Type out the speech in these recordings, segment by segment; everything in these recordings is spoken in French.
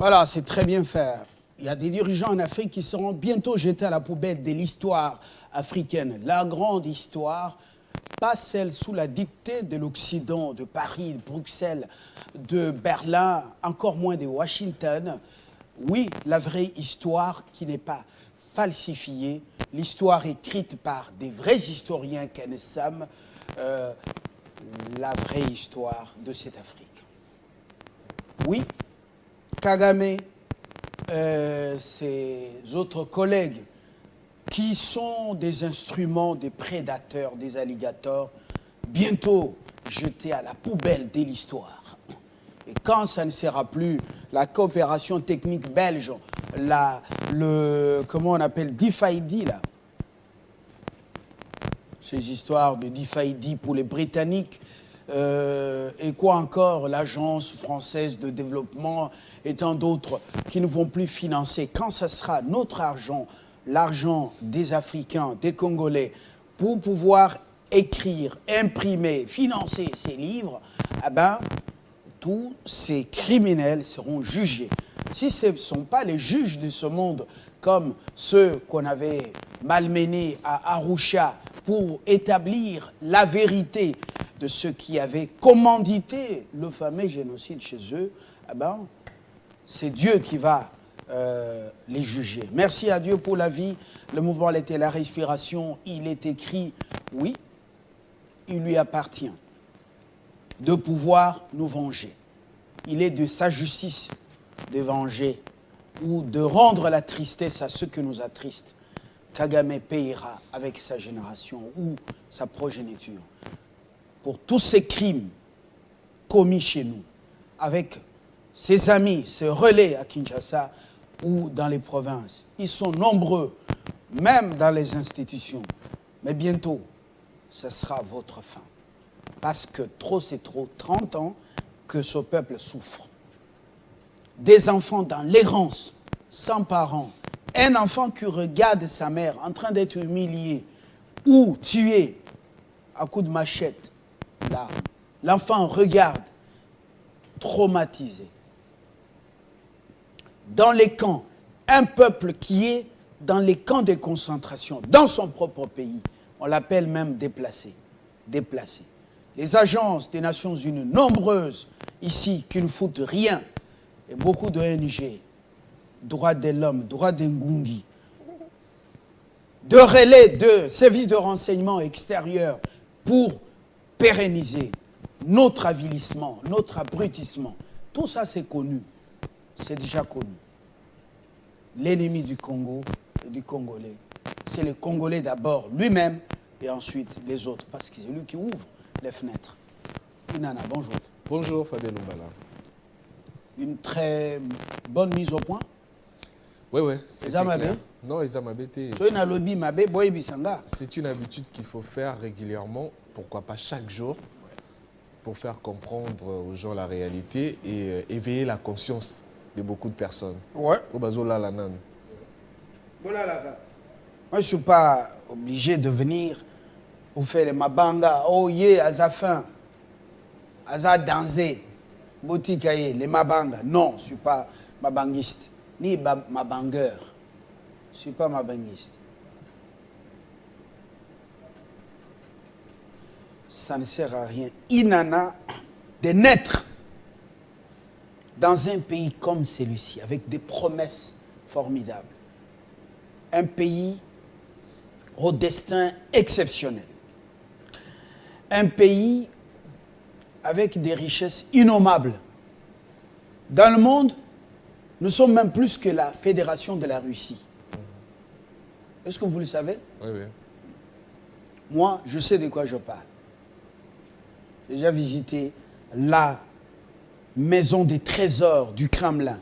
Voilà, c'est très bien fait. Il y a des dirigeants en Afrique qui seront bientôt jetés à la poubelle de l'histoire africaine. La grande histoire, pas celle sous la dictée de l'Occident, de Paris, de Bruxelles, de Berlin, encore moins de Washington. Oui, la vraie histoire qui n'est pas falsifiée, l'histoire écrite par des vrais historiens que nous sommes, la vraie histoire de cette Afrique. Oui, Kagame, ses autres collègues, qui sont des instruments des prédateurs, des alligators, bientôt jetés à la poubelle de l'histoire. Et quand ça ne sera plus la coopération technique belge, comment on appelle, DFID, là, ces histoires de DFID pour les Britanniques, et quoi encore, l'Agence française de développement et tant d'autres qui ne vont plus financer. Quand ce sera notre argent, l'argent des Africains, des Congolais, pour pouvoir écrire, imprimer, financer ces livres, eh ben, tous ces criminels seront jugés. Si ce ne sont pas les juges de ce monde, comme ceux qu'on avait malmenés à Arusha pour établir la vérité de ceux qui avaient commandité le fameux génocide chez eux, eh ben, c'est Dieu qui va les juger. Merci à Dieu pour la vie. Le mouvement était la respiration. Il est écrit, oui, il lui appartient de pouvoir nous venger. Il est de sa justice de venger ou de rendre la tristesse à ceux qui nous attristent. Kagame payera avec sa génération ou sa progéniture pour tous ces crimes commis chez nous, avec ses amis, ses relais à Kinshasa ou dans les provinces. Ils sont nombreux, même dans les institutions. Mais bientôt, ce sera votre fin. Parce que trop, c'est trop. 30 ans que ce peuple souffre. Des enfants dans l'errance, sans parents. Un enfant qui regarde sa mère en train d'être humilié ou tué à coups de machette. L'enfant regarde, traumatisé. Dans les camps, un peuple qui est dans les camps de concentration, dans son propre pays, on l'appelle même déplacé. Déplacé. Les agences des Nations Unies, nombreuses ici, qui ne foutent rien, et beaucoup d'ONG, droits de l'homme, droits des Ngungi, de relais de services de renseignement extérieurs pour pérenniser notre avilissement, notre abrutissement. Tout ça, c'est connu. C'est déjà connu. L'ennemi du Congo et du Congolais, c'est le Congolais d'abord, lui-même, et ensuite les autres, parce que c'est lui qui ouvre les fenêtres. Inana, bonjour. Bonjour, Fabien Lumbala. Une très bonne mise au point. Oui, oui. C'est clair. Non, c'est une habitude qu'il faut faire régulièrement, pourquoi pas chaque jour, pour faire comprendre aux gens la réalité et éveiller la conscience de beaucoup de personnes. Ouais. Moi, je ne suis pas obligé de venir pour faire les mabanga. Oh, yeah, aza fin. Aza danser. Botikaye, les mabanga. Non, je ne suis pas mabangiste. Ni mabangueur. Je ne suis pas mabangiste. Ça ne sert à rien. Inana de naître dans un pays comme celui-ci, avec des promesses formidables. Un pays au destin exceptionnel. Un pays avec des richesses innommables. Dans le monde, nous sommes même plus que la Fédération de la Russie. Est-ce que vous le savez? Oui, oui. Moi, je sais de quoi je parle. J'ai déjà visité la maison des trésors du Kremlin.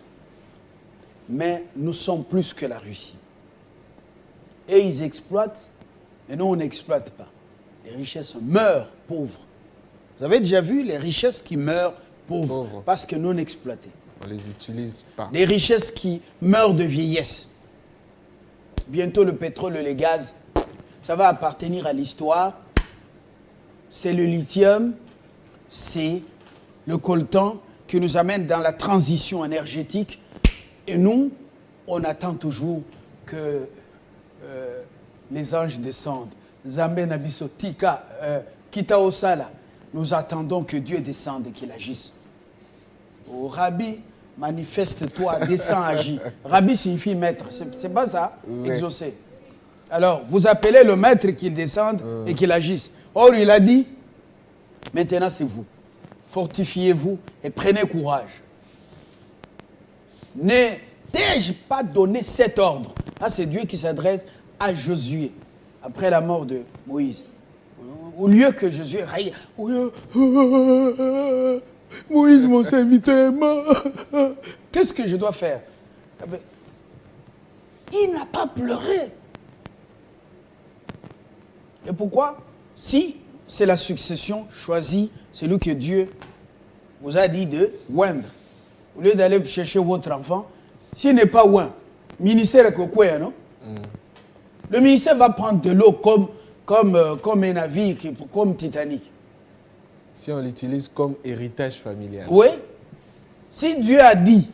Mais nous sommes plus que la Russie. Et ils exploitent, mais nous, on n'exploite pas. Les richesses meurent pauvres. Vous avez déjà vu les richesses qui meurent pauvres parce que non exploitées. On ne les utilise pas. Les richesses qui meurent de vieillesse. Bientôt, le pétrole et le gaz, ça va appartenir à l'histoire. C'est le lithium, c'est le coltan qui nous amène dans la transition énergétique Et nous, on attend toujours que les anges descendent. Zambé Nabiso Tika, Kita Osala. Nous attendons que Dieu descende et qu'il agisse. Oh, Rabbi, manifeste-toi, descends, agis. Rabbi signifie maître, c'est pas ça, oui. Exaucer. Alors, vous appelez le maître qu'il descende et qu'il agisse. Or, il a dit, maintenant c'est vous. Fortifiez-vous et prenez courage. Ne t'ai-je pas donné cet ordre? Ah, c'est Dieu qui s'adresse à Josué, après la mort de Moïse. Au lieu que Josué raille, Moïse, mon serviteur, qu'est-ce que je dois faire? Il n'a pas pleuré. Et pourquoi? Si c'est la succession choisie, c'est lui que Dieu vous a dit de oindre. Au lieu d'aller chercher votre enfant, s'il n'est pas oint, ministère est quoi, non? Le ministère va prendre de l'eau comme un navire, comme Titanic. Si on l'utilise comme héritage familial. Oui. Si Dieu a dit,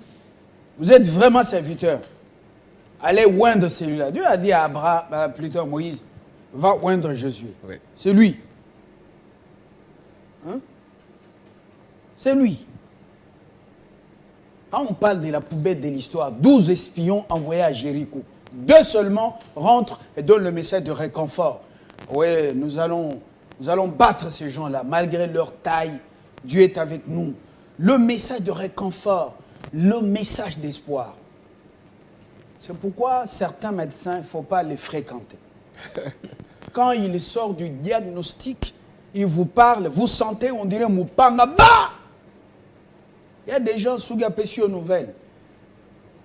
vous êtes vraiment serviteur, allez oindre celui-là. Dieu a dit à Abraham, plutôt à Moïse, va oindre Jésus. Oui. C'est lui. Hein? C'est lui. Quand on parle de la poubelle de l'histoire, 12 espions envoyés à Jéricho. 2 seulement rentrent et donnent le message de réconfort. Oui, nous allons battre ces gens-là, malgré leur taille. Dieu est avec nous. Le message de réconfort, le message d'espoir. C'est pourquoi certains médecins, il ne faut pas les fréquenter. Quand il sort du diagnostic, il vous parle, vous sentez, on dirait Moupanga, bah! Il y a des gens sous aux nouvelles.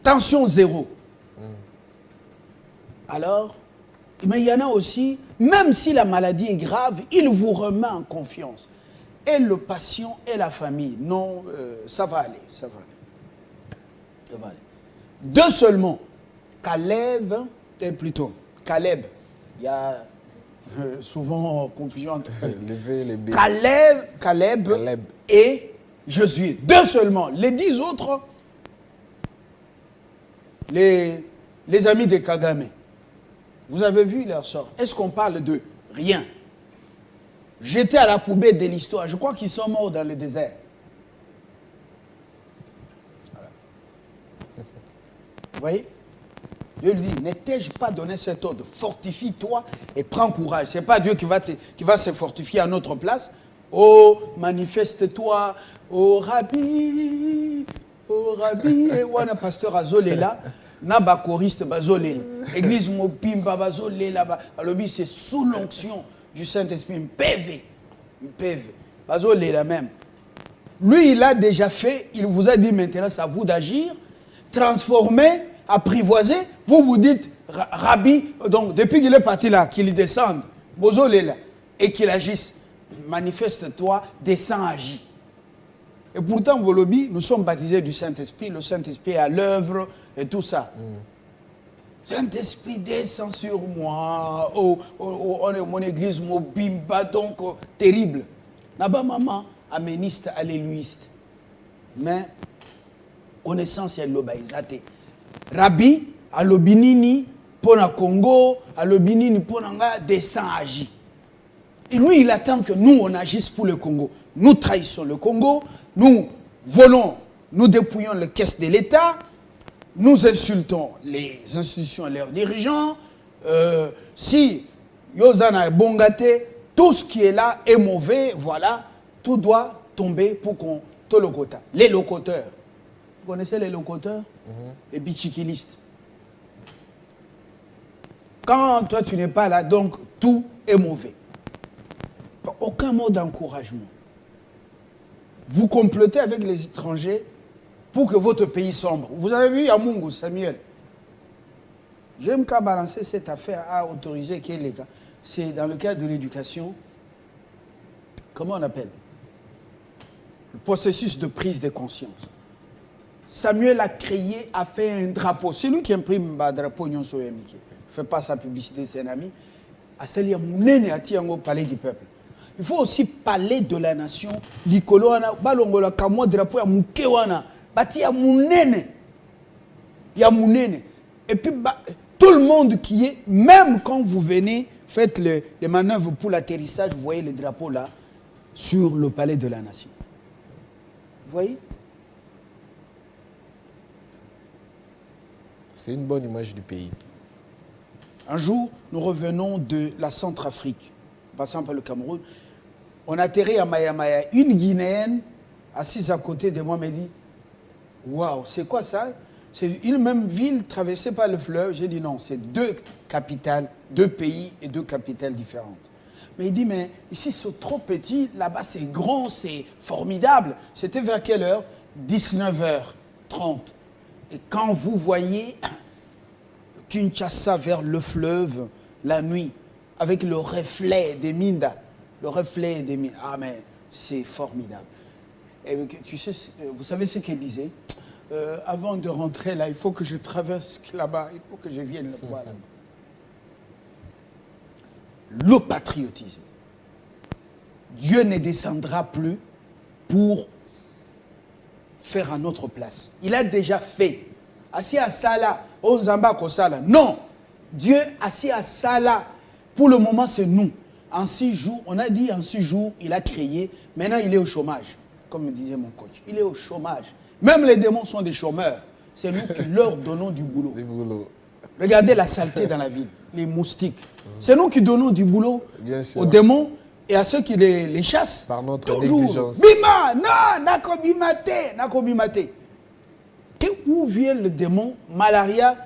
Tension 0. Alors, mais il y en a aussi, même si la maladie est grave, il vous remet en confiance. Et le patient et la famille, non, ça va aller, ça va aller. Ça va aller. 2 seulement, Caleb, il y a souvent confusion entre Caleb et Josué. 2 seulement. Les 10 autres, les amis de Kagame. Vous avez vu leur sort. Est-ce qu'on parle de rien? Jetés à la poubelle de l'histoire. Je crois qu'ils sont morts dans le désert. Voilà. Vous voyez? Dieu lui dit, ne t'ai-je pas donné cet ordre? Fortifie-toi et prends courage. Ce n'est pas Dieu qui va se fortifier à notre place. Oh, manifeste-toi. Oh, Rabbi. Oh, Rabbi. Et on a pasteur Azolé là. Naba choriste Bazolé. Église Mopimba Bazolé là-bas. Alors, c'est sous l'onction du Saint-Esprit. PV. Bazolé là même. Lui, il a déjà fait. Il vous a dit maintenant, c'est à vous d'agir. Transformer, apprivoiser. Vous dites, Rabbi. Donc, depuis qu'il est parti là, qu'il descende. Bazolé là. Et qu'il agisse. Manifeste-toi, descends, agis. Et pourtant, Bolobi, nous sommes baptisés du Saint-Esprit. Le Saint-Esprit est à l'œuvre et tout ça. Saint-Esprit descend sur moi. On est mon église, mon bimba, donc terrible. Naba maman, améniste, alléluiste. Mais, connaissance et l'obaïsate. Rabbi, alobinini, pona Congo, alobinini, ponanga, descend, agit. Et lui, il attend que nous, on agisse pour le Congo. Nous trahissons le Congo, nous volons, nous dépouillons les caisses de l'État, nous insultons les institutions et leurs dirigeants. Si Yozana est bongate, tout ce qui est là est mauvais, voilà, tout doit tomber pour qu'on te locota. Les locuteurs. Vous connaissez les locuteurs? Les bichiquilistes. Quand toi tu n'es pas là, donc tout est mauvais. Aucun mot d'encouragement. Vous complotez avec les étrangers pour que votre pays sombre. Vous avez vu Yamungu, Samuel. J'aime qu'à balancer cette affaire à autoriser qu'il les gars. C'est dans le cadre de l'éducation. Comment on appelle? Le processus de prise de conscience. Samuel a créé, a fait un drapeau. C'est lui qui imprime un drapeau Nyonso Yamiki. Il ne fait pas sa publicité, c'est un ami. A Sali Amounene a Tiango Palais du Peuple. Il faut aussi parler de la nation. Likolo wana balongola kamwa drapeau ya mukewana bati ya munene. il y a Mounene. Et puis, tout le monde qui est, même quand vous venez, faites les manœuvres pour l'atterrissage, vous voyez les drapeaux là, sur le palais de la nation. Vous voyez? C'est une bonne image du pays. Un jour, nous revenons de la Centrafrique, passant par le Cameroun. On atterrit à Maya. Une Guinéenne, assise à côté de moi, me dit « Waouh, c'est quoi ça? C'est une même ville traversée par le fleuve. » J'ai dit « Non, c'est deux capitales, deux pays et deux capitales différentes. » Mais il dit « Mais ici, c'est trop petit, là-bas, c'est grand, c'est formidable. » C'était vers quelle heure? 19h30. Et quand vous voyez Kinshasa vers le fleuve, la nuit, avec le reflet des Minda, ah mais c'est formidable. Et tu sais, vous savez ce qu'il disait? Avant de rentrer là, il faut que je traverse là-bas, il faut que je vienne le voir là-bas. Le patriotisme. Dieu ne descendra plus pour faire à notre place. Il a déjà fait. Assis à Sala, on Zamba Kosala. Non! Dieu assis à Sala. Pour le moment, c'est nous. En 6 jours, on a dit en 6 jours, il a créé. Maintenant, il est au chômage. Comme me disait mon coach. Il est au chômage. Même les démons sont des chômeurs. C'est nous qui leur donnons du boulot. Regardez la saleté dans la ville. Les moustiques. C'est nous qui donnons du boulot aux démons et à ceux qui les chassent. Par notre toujours. Négligence. Bima! Non! Nakobimate! Où vient le démon? Malaria,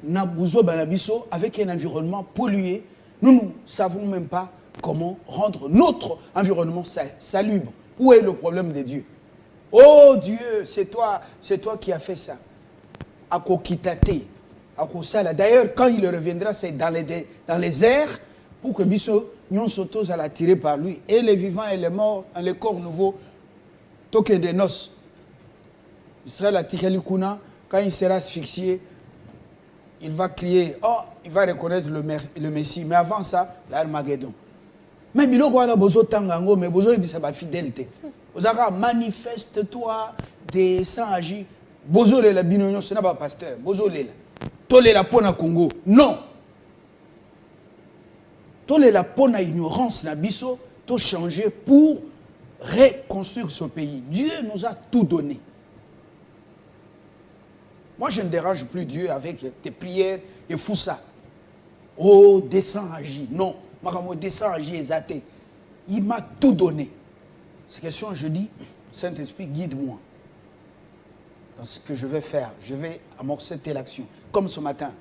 Nabuzo Banabiso, avec un environnement pollué. Nous ne savons même pas comment rendre notre environnement salubre. Où est le problème de Dieu? Oh Dieu, c'est toi qui as fait ça. Akokitate, Akosala. D'ailleurs, quand il reviendra, c'est dans les airs pour que Biso, nous sommes tous à l'attirer par lui. Et les vivants et les morts, les corps nouveaux, token des noces. Israël a tiré le kuna, quand il sera asphyxié, il va crier, oh, il va reconnaître le Messie. Mais avant ça, l'Armageddon. Mais biloko wana bozo tangango, mais bozo ebisa ba fidélité. Ozaka manifeste-toi, descends agis. Bozo le la binonyo, ce n'est pas pasteur. Bozo le la. Tole la pona Congo. Non. Tole la pona ignorance na biso, to changer pour reconstruire ce pays. Dieu nous a tout donné. Moi, je ne dérange plus Dieu avec tes prières et fous ça. Oh, descends, agis. Non. Moi, descends, agis, exaté. Il m'a tout donné. C'est question, je dis, Saint-Esprit, guide-moi dans ce que je vais faire. Je vais amorcer telle action. Comme ce matin.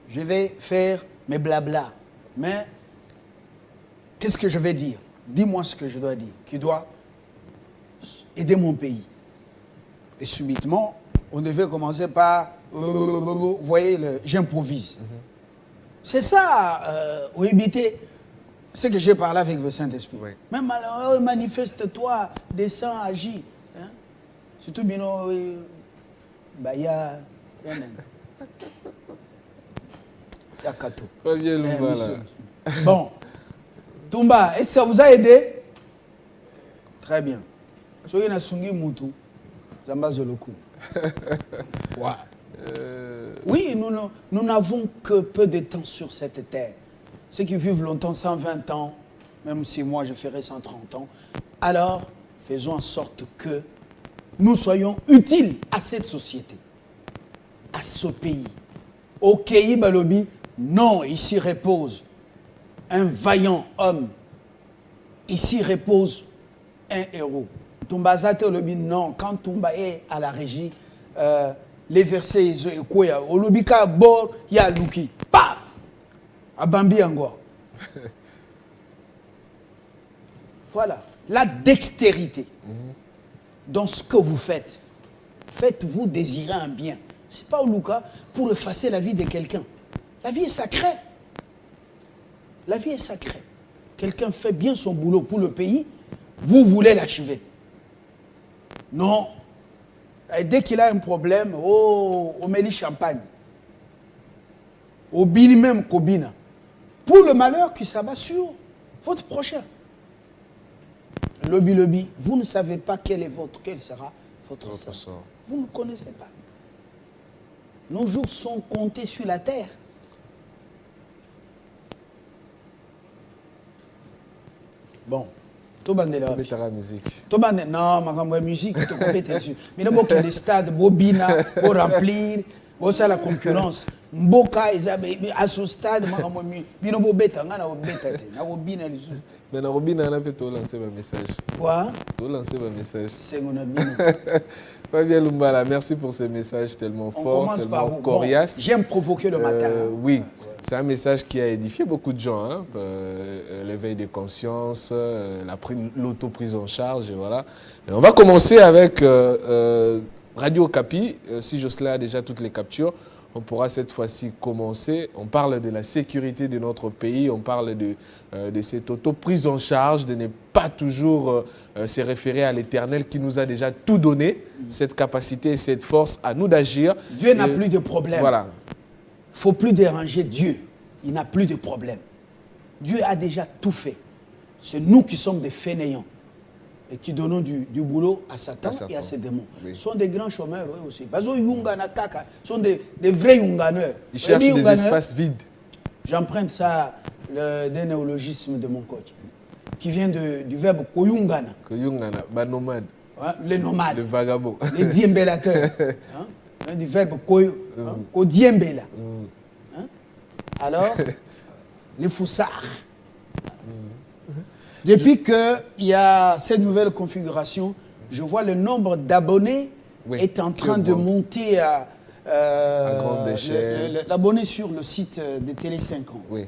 Je vais faire mes blabla. Mais, qu'est-ce que je vais dire? Dis-moi ce que je dois dire. Qui doit aider mon pays. Et subitement, on devait commencer par, vous voyez, j'improvise. C'est ça, éviter ce que j'ai parlé avec le Saint-Esprit. Oui. Même manifeste-toi, descends, agis. Hein? Surtout, Bino, il y a Kato. Bon, Toumba, est-ce que ça vous a aidé? Très bien. Soyez na sungi mutu, Zamba Zoloku. Ouais. Oui, nous n'avons que peu de temps sur cette terre. Ceux qui vivent longtemps, 120 ans, même si moi je ferai 130 ans, alors faisons en sorte que nous soyons utiles à cette société, à ce pays. Au Kéi Balobi, non, ici repose un vaillant homme. Ici repose un héros. Tumbazate Olobi, non, quand Tumba est à la régie, les versets, Olobika bord, ya Luki. Paf! À Bambi Angwa. Voilà. La dextérité dans ce que vous faites. Faites-vous désirer un bien. Ce n'est pas au Luka pour effacer la vie de quelqu'un. La vie est sacrée. La vie est sacrée. Quelqu'un fait bien son boulot pour le pays, vous voulez l'achever. Non. Et dès qu'il a un problème, oh, on met du champagne. Au bini même Kobina. Pour le malheur qui s'abat sur votre prochain. Lobby, vous ne savez pas quel sera votre sort. Vous ne connaissez pas. Nos jours sont comptés sur la terre. Bon. Tobandela musique. Non, ma musique, tu compétence. Mais nous avons des stades, bobina, pour remplir, pour ça la concurrence. Mboka, à ce stade, nous avons bêta, nous avons bêta, nous avons bina les autres. Mais nous avons peut lancer un message. Quoi? Tu lancer un message. C'est mon ami. Fabien Lumbala, merci pour ce message tellement fort, tellement coriace. Bon, j'aime provoquer le matin. Oui. C'est un message qui a édifié beaucoup de gens, hein. L'éveil des consciences, l'autoprise en charge, et voilà. Et on va commencer avec Radio Okapi. Si Jocelyn a déjà toutes les captures, on pourra cette fois-ci commencer. On parle de la sécurité de notre pays, on parle de cette autoprise en charge, de ne pas toujours se référer à l'Éternel qui nous a déjà tout donné, cette capacité et cette force à nous d'agir. Dieu n'a plus de problème. Voilà. Il ne faut plus déranger Dieu. Il n'a plus de problème. Dieu a déjà tout fait. C'est nous qui sommes des fainéants et qui donnons du boulot à Satan et à ses démons. Oui. Ce sont des grands chômeurs eux aussi. Ce sont des vrais Yunganeurs. Ils cherchent des espaces vides. J'emprunte ça d'un néologisme de mon coach, qui vient du verbe koyungana. Koyungana, nomade. Hein, les nomades. Les vagabonds. Les diembélateurs. Hein, du verbe kodiembela. Hein? Alors, les foussards. Depuis qu'il y a cette nouvelle configuration, je vois le nombre d'abonnés est en train de monter à grande échelle. L'abonné sur le site de Télé 50. Oui.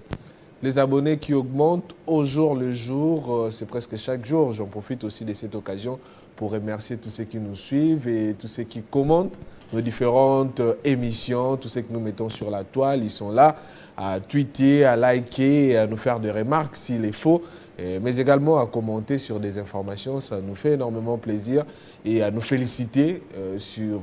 Les abonnés qui augmentent au jour le jour, c'est presque chaque jour. J'en profite aussi de cette occasion pour remercier tous ceux qui nous suivent et tous ceux qui commentent nos différentes émissions, tous ceux que nous mettons sur la toile. Ils sont là à tweeter, à liker, à nous faire des remarques s'il est faux, mais également à commenter sur des informations. Ça nous fait énormément plaisir et à nous féliciter sur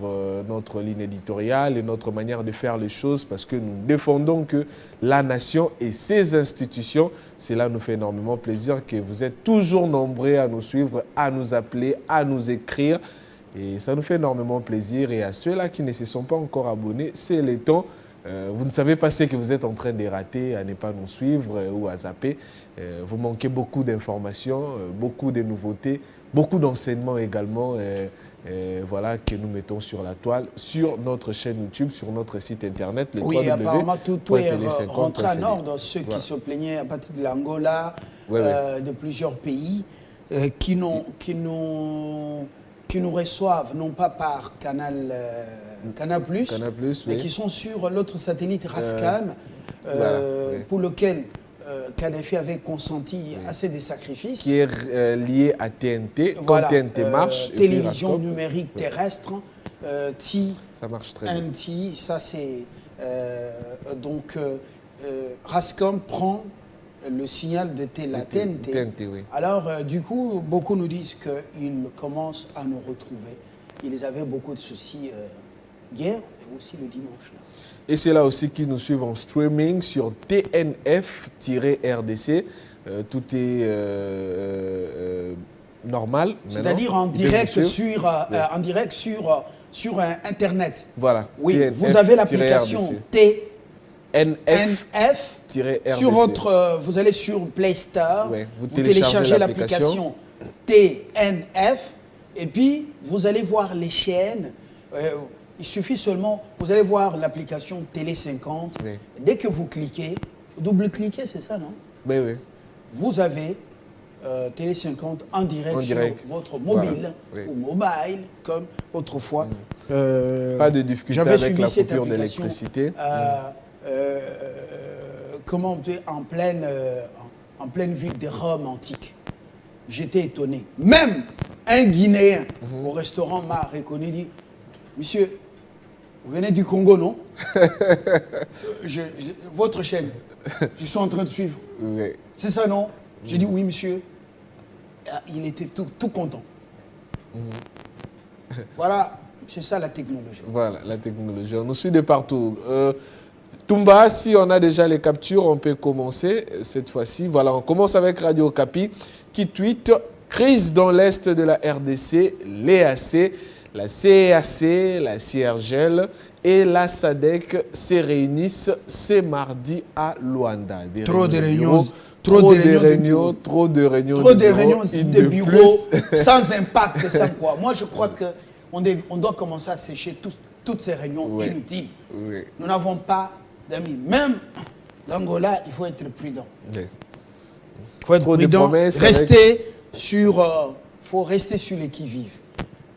notre ligne éditoriale et notre manière de faire les choses parce que nous défendons que la nation et ses institutions. Cela nous fait énormément plaisir que vous êtes toujours nombreux à nous suivre, à nous appeler, à nous écrire. Et ça nous fait énormément plaisir. Et à ceux-là qui ne se sont pas encore abonnés, c'est le temps. Vous ne savez pas ce que vous êtes en train de rater, à ne pas nous suivre ou à zapper. Vous manquez beaucoup d'informations, beaucoup de nouveautés, beaucoup d'enseignements également. Voilà, que nous mettons sur la toile, sur notre chaîne YouTube, sur notre site internet. Oui, apparemment tout est rentré en ordre. Ceux qui se plaignaient à partir de l'Angola, de plusieurs pays, qui nous reçoivent, non pas par Canal+, mais qui sont sur l'autre satellite Rascam, pour lequel Kadhafi avait consenti assez des sacrifices. Qui est lié à TNT, voilà, quand TNT marche. Télévision numérique terrestre, ça marche très bien. Ça c'est... donc, Rascom prend le signal de la TNT. Oui. Alors, du coup, beaucoup nous disent qu'ils commencent à nous retrouver. Ils avaient beaucoup de soucis hier et aussi le dimanche. Là. Et c'est là aussi qui nous suivent en streaming sur TNF-RDC. Tout est normal. C'est-à-dire en direct sur Internet. Voilà. Oui, TNF vous avez l'application TNF sur votre, vous allez sur Play Store, vous téléchargez l'application TNF et puis vous allez voir les chaînes. Il suffit seulement, vous allez voir l'application Télé 50. Oui. Dès que vous cliquez, double-cliquez, c'est ça, non? Oui. Vous avez Télé 50 en direct sur votre mobile ou mobile, comme autrefois. Pas de difficulté avec la coupure d'électricité. Comment on peut, en pleine ville de Rome antique. J'étais étonné. Même un Guinéen au restaurant m'a reconnu et dit, monsieur, vous venez du Congo, non? Votre chaîne, je suis en train de suivre. Oui. C'est ça, non? J'ai dit oui, monsieur. Il était tout content. Voilà, c'est ça la technologie. Voilà, la technologie. On nous suit de partout. Toumba, si on a déjà les captures, on peut commencer cette fois-ci. Voilà, on commence avec Radio Okapi qui tweet « Crise dans l'Est de la RDC, l'EAC ». La CEAC, la CIRGL et la SADC se réunissent ce mardi à Luanda. Trop de réunions. Bureaux, trop de réunions de bureaux sans impact, sans quoi. Moi, je crois qu'on doit commencer à sécher toutes ces réunions inutiles. Oui. Nous n'avons pas d'amis. Même l'Angola, il faut être prudent. Oui. Il faut être prudent. Faut rester sur les qui-vive.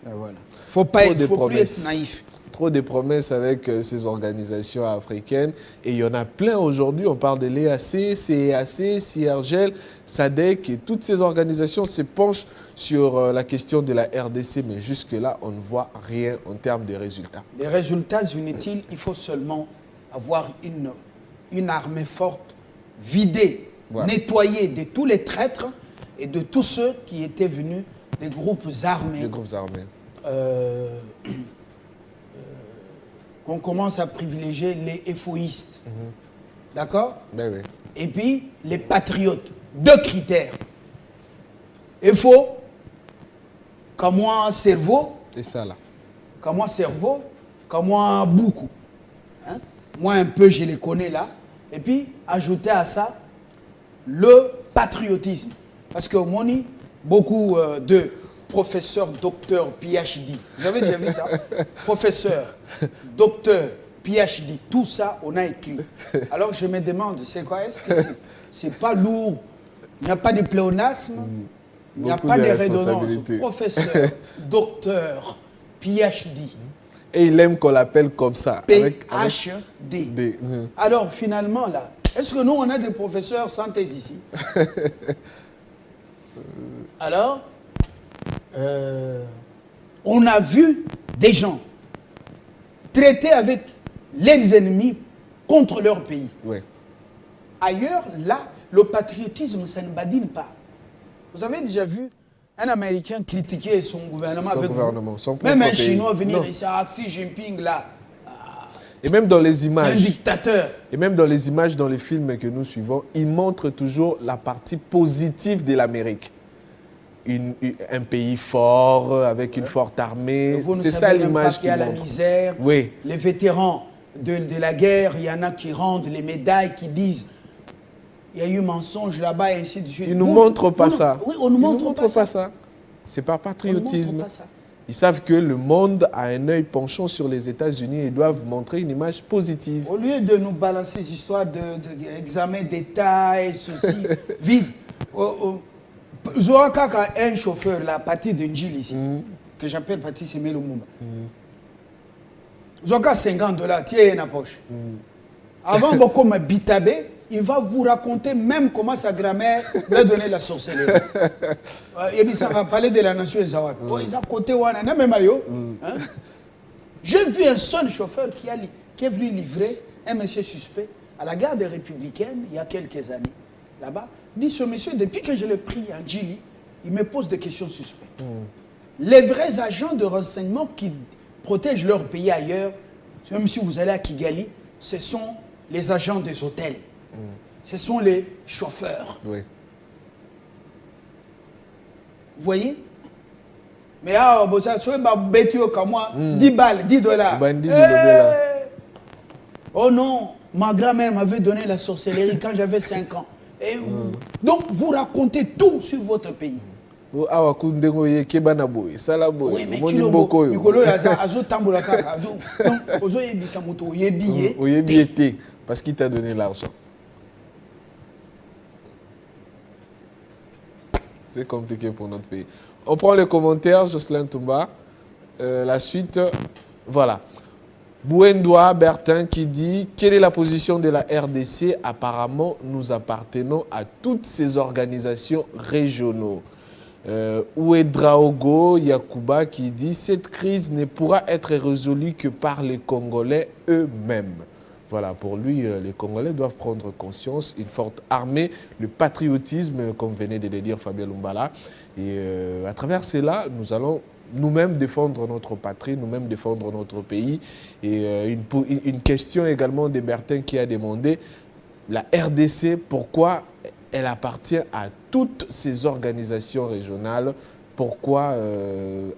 Voilà. Faut plus être naïf. Trop de promesses avec ces organisations africaines. Et il y en a plein aujourd'hui. On parle de l'EAC, CEAC, CIRGL, SADC. Et toutes ces organisations se penchent sur la question de la RDC. Mais jusque-là, on ne voit rien en termes de résultats. Les résultats inutiles, il faut seulement avoir une armée forte, vidée, nettoyée de tous les traîtres et de tous ceux qui étaient venus des groupes armés. Des groupes armés. Qu'on commence à privilégier les éphoïstes. D'accord? Ben oui. Et puis, les patriotes. 2 critères. Il faut, comme moi, cerveau. Et ça, là. Comme moi, cerveau. Comme moi, beaucoup. Hein? Moi, un peu, je les connais là. Et puis, ajouter à ça le patriotisme. Parce que Moni, beaucoup de professeurs, docteurs, PhD. Vous avez déjà vu ça? Professeur, docteur, PhD, tout ça, on a écrit. Alors je me demande, c'est quoi? Est-ce que c'est pas lourd? Il n'y a pas de pléonasme, il n'y a pas de redondance. Professeur, docteur, PhD. Et il aime qu'on l'appelle comme ça. PhD. Alors finalement, là, est-ce que nous, on a des professeurs sans thèse ici? Alors, on a vu des gens traiter avec les ennemis contre leur pays. Oui. Ailleurs, là, le patriotisme, ça ne badine pas. Vous avez déjà vu un Américain critiquer son gouvernement Même un Chinois venir ici, Xi Jinping, là. Et même dans les images. C'est un dictateur. Et même dans les images, dans les films que nous suivons, ils montrent toujours la partie positive de l'Amérique. Un pays fort, avec une forte armée. C'est ça l'image qu'il y a la misère. Oui. Les vétérans de la guerre, il y en a qui rendent les médailles, qui disent il y a eu mensonge là-bas et ainsi de suite. Ils ne nous montrent pas ça. Oui, on ne nous montre pas ça. C'est pas patriotisme. Ils savent que le monde a un œil penchant sur les États-Unis et doivent montrer une image positive. Au lieu de nous balancer ces histoires d'examen d'État et ceci, vide. Zoaka un chauffeur, la partie de Njil ici, que j'appelle partie Semé Lumumba. Zoaka $50, tiens la poche. Avant beaucoup de bitabé, il va vous raconter même comment sa grand-mère lui a donné la sorcellerie. Et ça va parler de la nation Zawak. J'ai vu un seul chauffeur qui est venu livrer un monsieur suspect à la garde républicaine il y a quelques années. Là-bas, il dit ce monsieur, depuis que je l'ai pris en Djili, il me pose des questions suspectes. Les vrais agents de renseignement qui protègent leur pays ailleurs, même si vous allez à Kigali, ce sont les agents des hôtels. Ce sont les chauffeurs. Oui. Vous voyez? Mais ah, comme moi, 10 balles, $10. Oh non, ma grand-mère m'avait donné la sorcellerie quand j'avais 5 ans. Et donc, vous racontez tout sur votre pays. Oui, mais tu parce qu'il t'a donné l'argent. C'est compliqué pour notre pays. On prend les commentaires, Jocelyn Toumba. La suite, voilà. Bouendoua Bertin qui dit « Quelle est la position de la RDC? Apparemment, nous appartenons à toutes ces organisations régionaux. Ouedraogo Yakuba qui dit « Cette crise ne pourra être résolue que par les Congolais eux-mêmes. » Voilà, pour lui, les Congolais doivent prendre conscience, une forte armée, le patriotisme, comme venait de le dire Fabien Lumbala. Et à travers cela, nous allons nous-mêmes défendre notre patrie, nous-mêmes défendre notre pays. Et une question également de Bertin qui a demandé, la RDC, pourquoi elle appartient à toutes ces organisations régionales pourquoi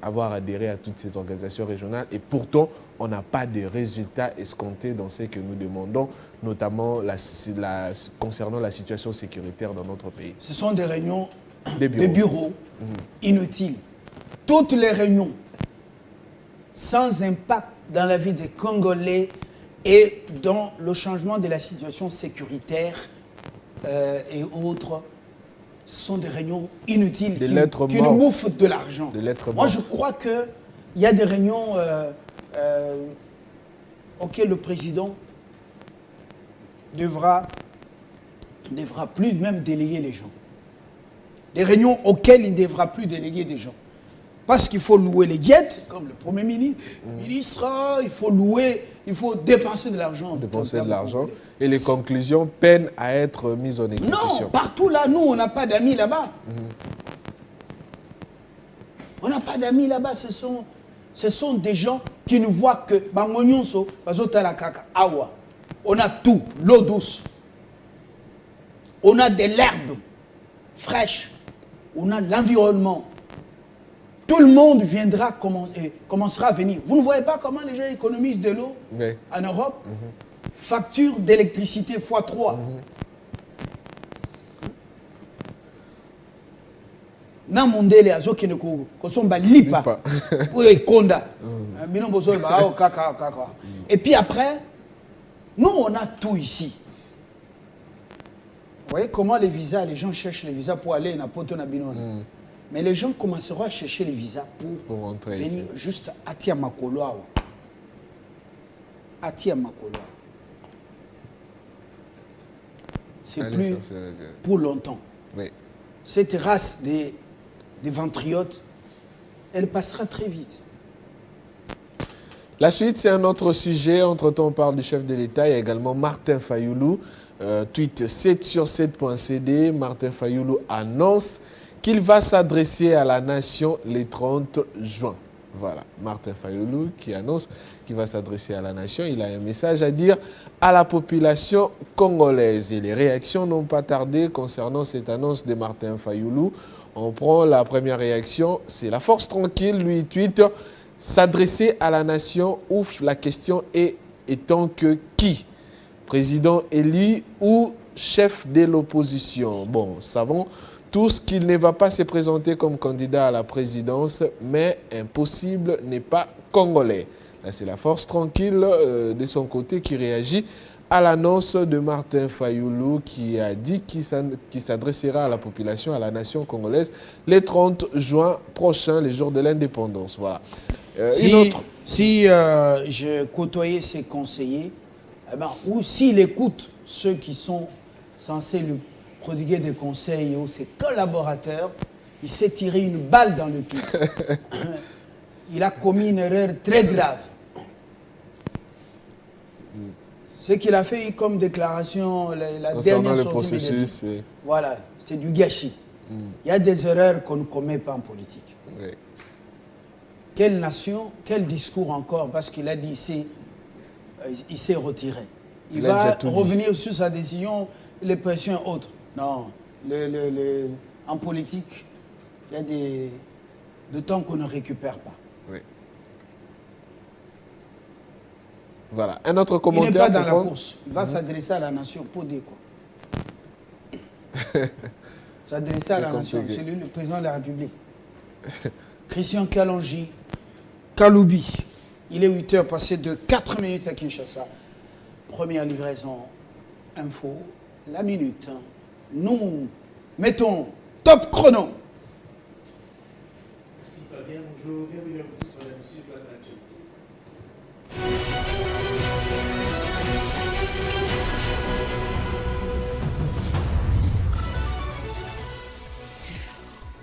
avoir adhéré à toutes ces organisations régionales et pourtant on n'a pas de résultats escomptés dans ce que nous demandons, notamment concernant la situation sécuritaire dans notre pays. Ce sont des réunions des bureaux, inutiles. Toutes les réunions sans impact dans la vie des Congolais et dans le changement de la situation sécuritaire et autres, sont des réunions inutiles qui nous bouffent de l'argent. Moi, je crois qu'il y a des réunions auxquelles le président devra plus même déléguer les gens. Des réunions auxquelles il ne devra plus déléguer des gens. Parce qu'il faut louer les jets, comme le Premier ministre, il faut dépenser de l'argent. Et les conclusions peinent à être mises en exécution. Non, partout là, nous, on n'a pas d'amis là-bas. On n'a pas d'amis là-bas. Ce sont des gens qui ne voient que on a tout, l'eau douce. On a de l'herbe fraîche. On a l'environnement. Tout le monde commencera à venir. Vous ne voyez pas comment les gens économisent de l'eau en Europe? Facture d'électricité x3. Na mondele azokene ko somba lipa ou konda. Et puis après, nous on a tout ici. Vous voyez comment les visas, les gens cherchent les visas pour aller à Poto na Binona. Mais les gens commenceront à chercher les visas pour venir ici. Juste à Tiamakolo. À Tiamakolo. C'est plus pour longtemps. Oui. Cette race des ventriotes, elle passera très vite. La suite, c'est un autre sujet. Entre-temps, on parle du chef de l'État. Il y a également Martin Fayulu. Tweet 7sur7.cd. Martin Fayulu annonce qu'il va s'adresser à la nation le 30 juin. Voilà, Martin Fayulu qui annonce qu'il va s'adresser à la nation. Il a un message à dire à la population congolaise. Et les réactions n'ont pas tardé concernant cette annonce de Martin Fayulu. On prend la première réaction, c'est la force tranquille, lui tweet « S'adresser à la nation, ouf, la question est étant que qui? Président élu ou chef de l'opposition ?» Bon, savons tous qu'il ne va pas se présenter comme candidat à la présidence, mais impossible n'est pas congolais. Là, c'est la force tranquille de son côté qui réagit à l'annonce de Martin Fayulu qui a dit qu'il s'adressera à la population, à la nation congolaise, le 30 juin prochain, les jours de l'indépendance. Voilà. Si je côtoyais ses conseillers, ou s'il écoute ceux qui sont censés lui prodiguer des conseils ou ses collaborateurs, il s'est tiré une balle dans le pied. Il a commis une erreur très grave. Ce qu'il a fait comme déclaration, la dernière sortie médiatique, voilà, c'est du gâchis. Il y a des erreurs qu'on ne commet pas en politique. Oui. Quelle nation, quel discours encore, parce qu'il a dit il s'est retiré. Il va revenir sur sa décision, les pressions autres. Non, en politique, il y a des temps qu'on ne récupère pas. Oui. Voilà. Un autre commentaire. Il n'est pas dans la course. Il va s'adresser à la nation pour dire quoi? S'adresser à la nation. C'est lui le président de la République. Christian Kalonji, Kaloubi. Il est 8h passé de 4 minutes à Kinshasa. Première livraison info, la minute. Nous mettons top chrono. Merci Fabien, bonjour, bienvenue à vous tous sur la mission Place Actualité.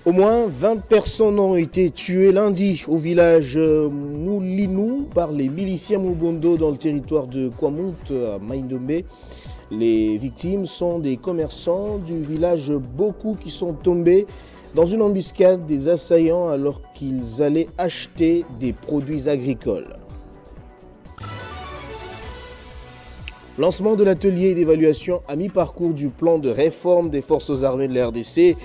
Au moins 20 personnes ont été tuées lundi au village Moulinou par les miliciens Mubondo dans le territoire de Kwamount à Maindombe. Les victimes sont des commerçants du village Boku qui sont tombés dans une embuscade des assaillants alors qu'ils allaient acheter des produits agricoles. Lancement de l'atelier d'évaluation à mi-parcours du plan de réforme des forces armées de la RDC.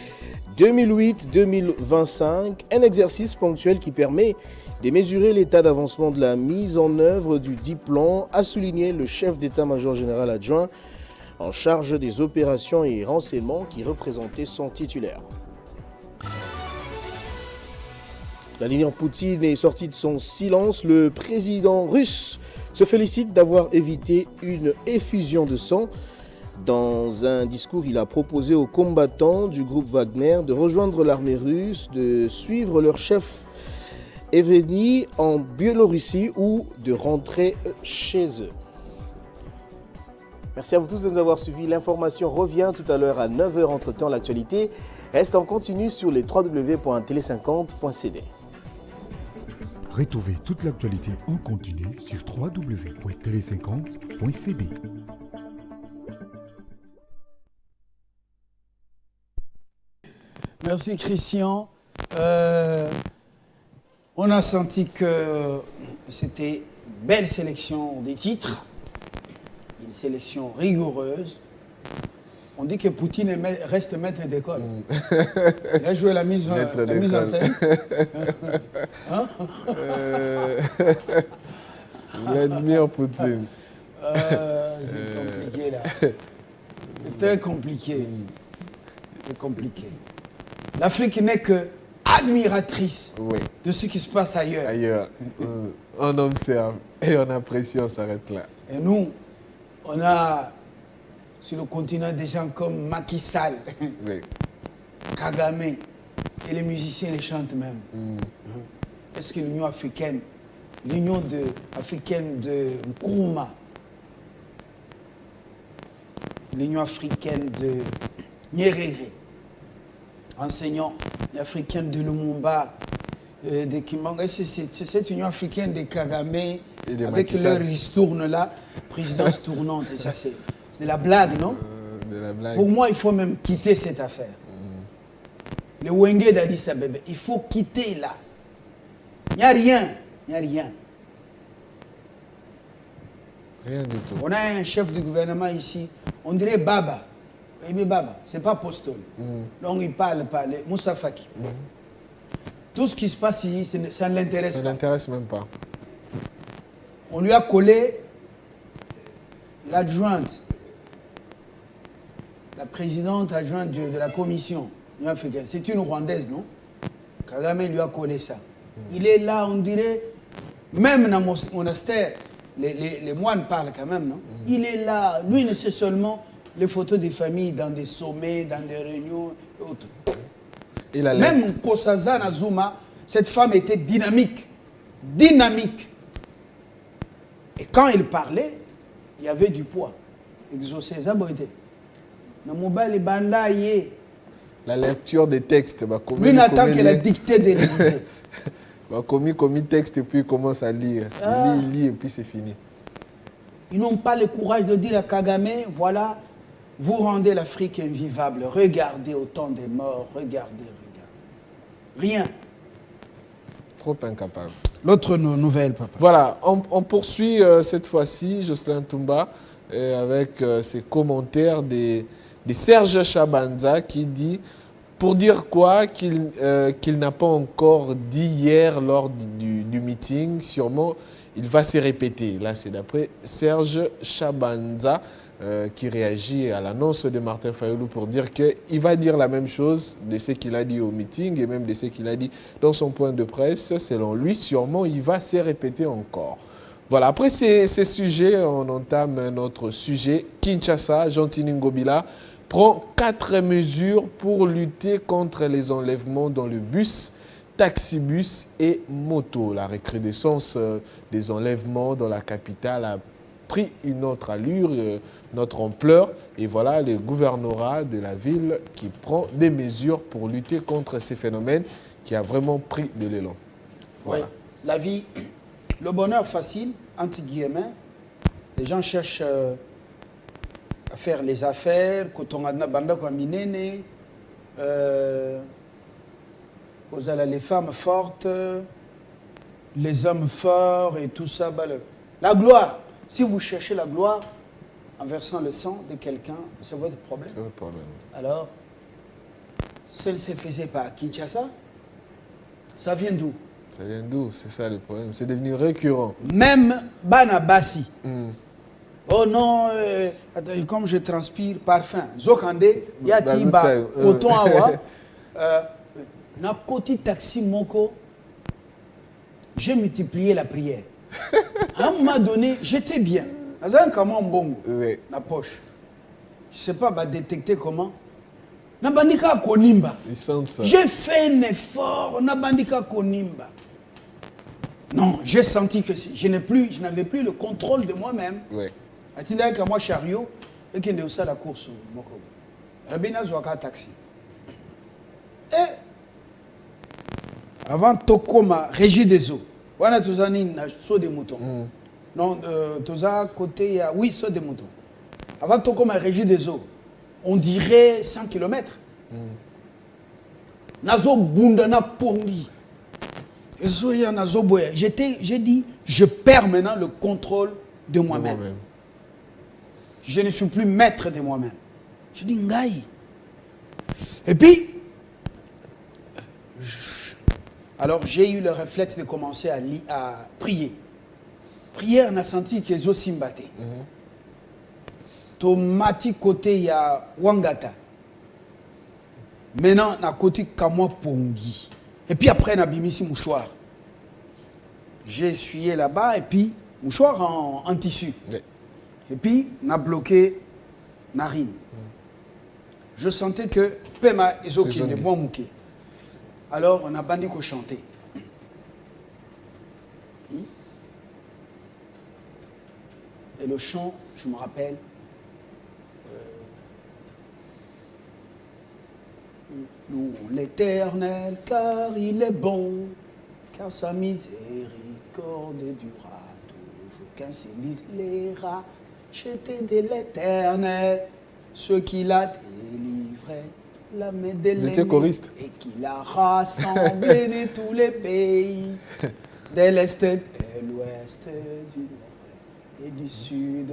2008-2025, un exercice ponctuel qui permet de mesurer l'état d'avancement de la mise en œuvre du dit plan, a souligné le chef d'état-major général adjoint en charge des opérations et renseignements qui représentait son titulaire. Vladimir Poutine est sorti de son silence. Le président russe se félicite d'avoir évité une effusion de sang. Dans un discours, il a proposé aux combattants du groupe Wagner de rejoindre l'armée russe, de suivre leur chef Evgeny en Biélorussie ou de rentrer chez eux. Merci à vous tous de nous avoir suivis. L'information revient tout à l'heure à 9h. Entre-temps, l'actualité reste en continu sur les www.tele50.cd. Retrouvez toute l'actualité en continu sur www.tele50.cd. Merci Christian. On a senti que c'était une belle sélection des titres, une sélection rigoureuse. On dit que Poutine reste maître d'école. Il a joué la mise en scène. Hein? Vladimir Poutine. C'est compliqué là. C'est très compliqué. C'est compliqué. L'Afrique n'est que admiratrice de ce qui se passe ailleurs. Ailleurs, on observe et on apprécie, on s'arrête là. Et nous, on a sur le continent des gens comme Macky Sall, Kagame, et les musiciens les chantent même. Est-ce que l'Union africaine, africaine de Nkrumah, l'Union africaine de Nyerere, enseignants africains de Lumumba, de Kimanga, c'est cette Union africaine de Kagame, avec leur ristourne là, présidence tournante, et ça c'est de la blague, non? De la blague. Pour moi, il faut même quitter cette affaire. Le Wenge d'Addis Abeba, il faut quitter là. Il n'y a rien, il n'y a rien. Rien du tout. On a un chef de gouvernement ici, on dirait Baba. Mais Baba, ce n'est pas Postol. Donc il parle pas, Moussa Faki. Tout ce qui se passe ici, ça ne l'intéresse pas. Ça ne l'intéresse même pas. On lui a collé l'adjointe, la présidente adjointe de la commission africaine. C'est une Rwandaise, non? Kagame lui a collé ça. Il est là, on dirait, même dans mon monastère, les moines parlent quand même, non? Il est là, lui, il sait seulement les photos des familles dans des sommets, dans des réunions et autres. Même Kosaza Nazuma, cette femme était dynamique. Dynamique. Et quand il parlait, il y avait du poids. Exaucé, ça beauté. La lecture des textes. Lui n'attend que la dictée de l'Élysée. Commis texte et puis il commence à lire. Il lit et puis c'est fini. Ils n'ont pas le courage de dire à Kagame, voilà, vous rendez l'Afrique invivable. Regardez autant de morts, regardez. Rien. Trop incapable. L'autre nouvelle, papa. Voilà, on poursuit cette fois-ci, Jocelyn Toumba, avec ses commentaires de Serge Chabanza qui dit, pour dire quoi, qu'il n'a pas encore dit hier lors du meeting, sûrement il va se répéter. Là, c'est d'après Serge Chabanza qui réagit à l'annonce de Martin Fayulu pour dire qu'il va dire la même chose de ce qu'il a dit au meeting et même de ce qu'il a dit dans son point de presse. Selon lui, sûrement, il va se répéter encore. Voilà, après ces sujets, on entame notre sujet. Kinshasa, Jean-Tini Ngobila prend 4 mesures pour lutter contre les enlèvements dans le bus, taxibus et moto. La recrudescence des enlèvements dans la capitale a pris une autre allure, notre ampleur. Et voilà le gouvernorat de la ville qui prend des mesures pour lutter contre ces phénomènes qui a vraiment pris de l'élan. Voilà. Oui, la vie, le bonheur facile, entre guillemets, les gens cherchent à faire les affaires, quand on a banda comme minene, les femmes fortes, les hommes forts et tout ça. La gloire. Si vous cherchez la gloire en versant le sang de quelqu'un, c'est votre problème. C'est votre problème. Alors, ça ne se faisait pas à Kinshasa. Ça vient d'où? Ça vient d'où? C'est ça le problème. C'est devenu récurrent. Même Banabasi. Mm. Oh non, attends, comme je transpire, parfum. Zokande, Yati, Bah, Coton Awa. Na côté taxi Moko, j'ai multiplié la prière. À un moment donné, j'étais bien. Azan comment bongo, Oui. la poche. Je ne sais pas, bah, détecter comment. Nabandika Konimba. Ils sentent ça. J'ai fait un effort, Nabandika Konimba. Non, j'ai senti que je n'avais plus le contrôle de moi-même. Oui. Atinda ka moi chariot et qui est la course moko. Rabina Zouaka taxi. Et avant Tokoma, régie des eaux. Voilà tozani na saut des moutons. Non, toza côté oui, saut des moutons. Avant Tokoma, régie des eaux. On dirait 100 km. Nazo bundana pongi. J'ai dit, je perds maintenant le contrôle de moi-même. Je ne suis plus maître de moi-même. Je dis, Ngaï. Et puis, alors j'ai eu le réflexe de commencer à prier. Prière, on a senti que les os s'imbattaient. Tomati côté, il y a Wangata. Maintenant, à côté, Kamwa Pongi. Et puis après, on a bimisi mouchoir. J'ai essuyé là-bas et puis, mouchoir en tissu. Oui. Et puis, on a bloqué narine. Je sentais que Pema et Zoki ne vont mouquer. Alors, on a bandit qu'on chantait. Et le chant, je me rappelle, louons l'Éternel car il est bon, car sa miséricorde durera toujours. Qu'ainsi disent les rats. J'étais de l'Éternel, ce qu'il a délivré, la main de l'ennemi, et qu'il a rassemblé de tous les pays, de l'Est et de l'Ouest, du Nord et du Sud.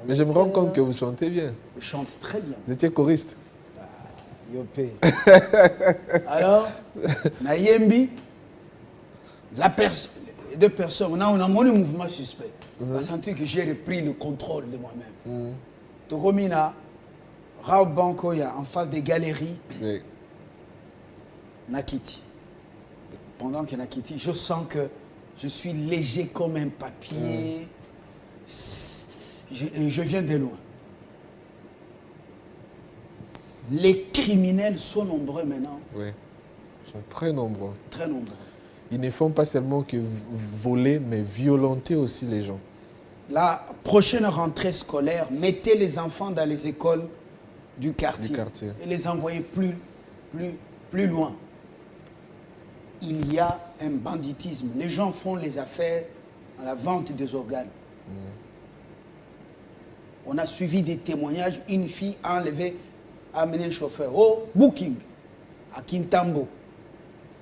Mais je me rends compte que vous chantez bien. Je chante très bien. Vous étiez choriste. Yopé. Alors, Nayembi, les deux personnes, on a mon mouvement suspect. On a senti que j'ai repris le contrôle de moi-même. Tokomina, Rao Bankoya, en face des galeries, oui. Nakiti. Et pendant que Nakiti, je sens que je suis léger comme un papier. Je viens de loin. Les criminels sont nombreux maintenant. Oui, ils sont très nombreux. Très nombreux. Ils ne font pas seulement que voler, mais violenter aussi les gens. La prochaine rentrée scolaire, mettez les enfants dans les écoles du quartier. Et les envoyer plus loin. Il y a un banditisme. Les gens font les affaires à la vente des organes. On a suivi des témoignages. Une fille a enlevé, a amené un chauffeur. Oh, booking, à Kintambo.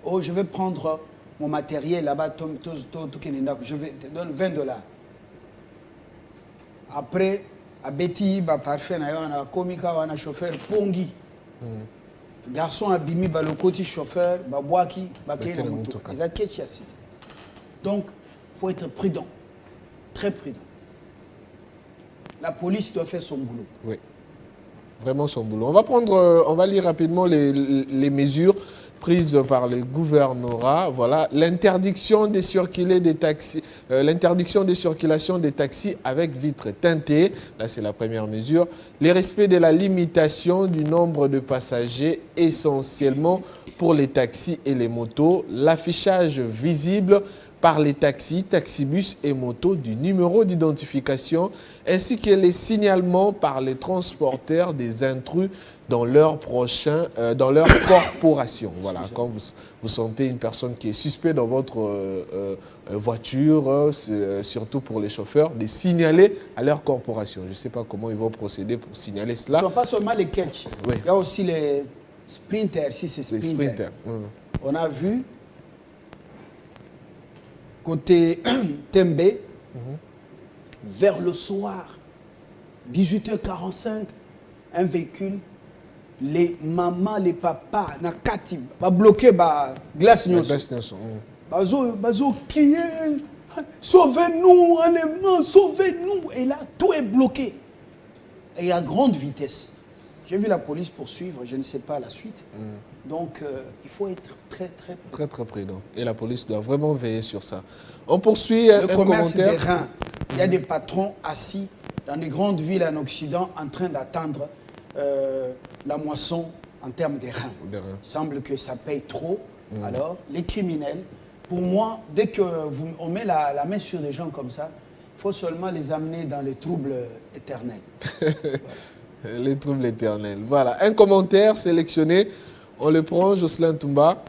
Oh, je vais prendre mon matériel là-bas, je vais te donner $20. Après, à Betty, parfait, on a comika, on a chauffeur, Pongi. Garçon a bimi, le côté chauffeur, Boaki, donc, il faut être prudent, très prudent. La police doit faire son boulot. Oui, vraiment son boulot. On va lire rapidement les mesures prises par les gouvernorats. Voilà, l'interdiction de circuler des taxis, l'interdiction de circulation des taxis avec vitres teintées. Là, c'est la première mesure. Les respects de la limitation du nombre de passagers, essentiellement pour les taxis et les motos. L'affichage visible par les taxis, taxibus et motos du numéro d'identification, ainsi que les signalements par les transporteurs des intrus dans leur corporation. Voilà, quand vous sentez une personne qui est suspecte dans votre voiture, surtout pour les chauffeurs, de signaler à leur corporation. Je ne sais pas comment ils vont procéder pour signaler cela. Ce ne sont pas seulement les catch. Oui. Il y a aussi les sprinters, si c'est sprinter. Les sprinters. On a vu côté Tembe, vers le soir, 18h45, un véhicule les mamans, les papas, na kati, ba bloqué ba glace nyonso. Bazo crier, sauvez-nous, enlèvement, sauvez-nous. Et là, tout est bloqué. Et à grande vitesse. J'ai vu la police poursuivre, je ne sais pas la suite. Donc, il faut être très, très prudent. Très, très prudent. Et la police doit vraiment veiller sur ça. On poursuit Le un commerce commentaire. des reins. Il y a des patrons assis dans des grandes villes en Occident en train d'attendre la moisson en termes des reins. Des reins. Il semble que ça paye trop. Alors, les criminels, pour moi, dès qu'on met la main sur des gens comme ça, il faut seulement les amener dans les troubles éternels. Les troubles éternels. Voilà, un commentaire sélectionné. On le prend, Jocelyn Toumba.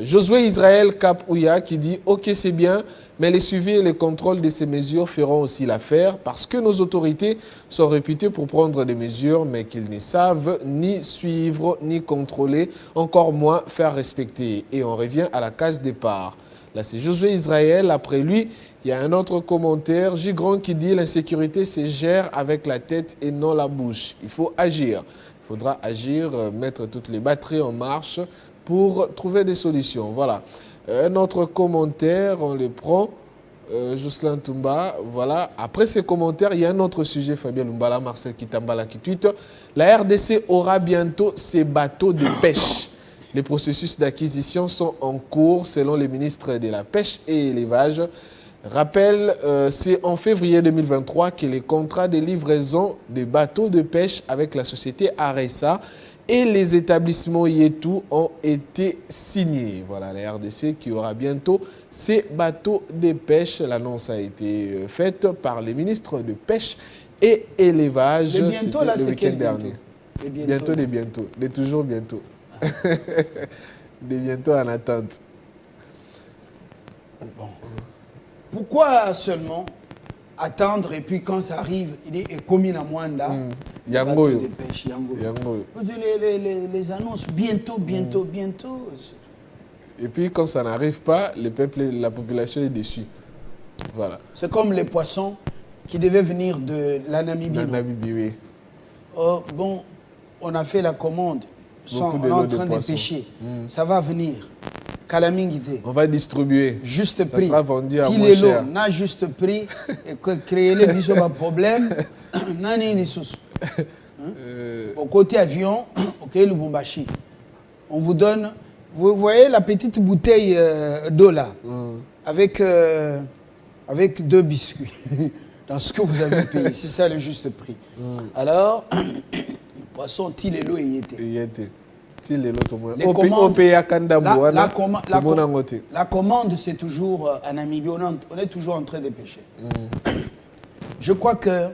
Josué Israël Cap Ouya qui dit « Ok, c'est bien, mais les suivis et les contrôles de ces mesures feront aussi l'affaire parce que nos autorités sont réputées pour prendre des mesures, mais qu'ils ne savent ni suivre, ni contrôler, encore moins faire respecter. » Et on revient à la case départ. Là, c'est Josué Israël. Après lui, il y a un autre commentaire, Gigran, qui dit « L'insécurité se gère avec la tête et non la bouche. Il faut agir. Il faudra agir, mettre toutes les batteries en marche pour trouver des solutions. » Voilà. Un autre commentaire, on le prend. Jocelyn Toumba, voilà. Après ces commentaires, il y a un autre sujet, Fabien Lumbala, Marcel Kitambala qui tweet. La RDC aura bientôt ses bateaux de pêche. Les processus d'acquisition sont en cours selon les ministres de la Pêche et l'Élevage. Rappel, c'est en février 2023 que les contrats de livraison des bateaux de pêche avec la société Aresa et les établissements Yetu ont été signés. Voilà, la RDC qui aura bientôt ses bateaux de pêche. L'annonce a été faite par les ministres de Pêche et Élevage. Le bientôt, là, c'est quel dernier. bientôt Bientôt, des bientôt. Des toujours bientôt. Des bientôt en attente. Bon. Pourquoi seulement attendre et puis quand ça arrive, il est commis à Mwanda, Yango. de pêche, Yango. Les annonces bientôt. Et puis quand ça n'arrive pas, le peuple, la population est déçue. Voilà. C'est comme les poissons qui devaient venir de la Namibie. La Namibie, oui. Oh, bon, on a fait la commande, on est en train de pêcher. Ça va venir. Calamingité. On va distribuer. Juste Ça prix. sera vendu à moins Tilelo, cher. na juste prix, et que créer les bisous un problème, nani ni sous. Au côté avion, ok, Lubumbashi. On vous donne, vous voyez la petite bouteille d'eau là, avec 2 biscuits, dans ce que vous avez payé. C'est ça le juste prix. Alors, le poisson Tilelo y était. La commande, c'est toujours en Namibie. On est toujours en train de pêcher. Je crois que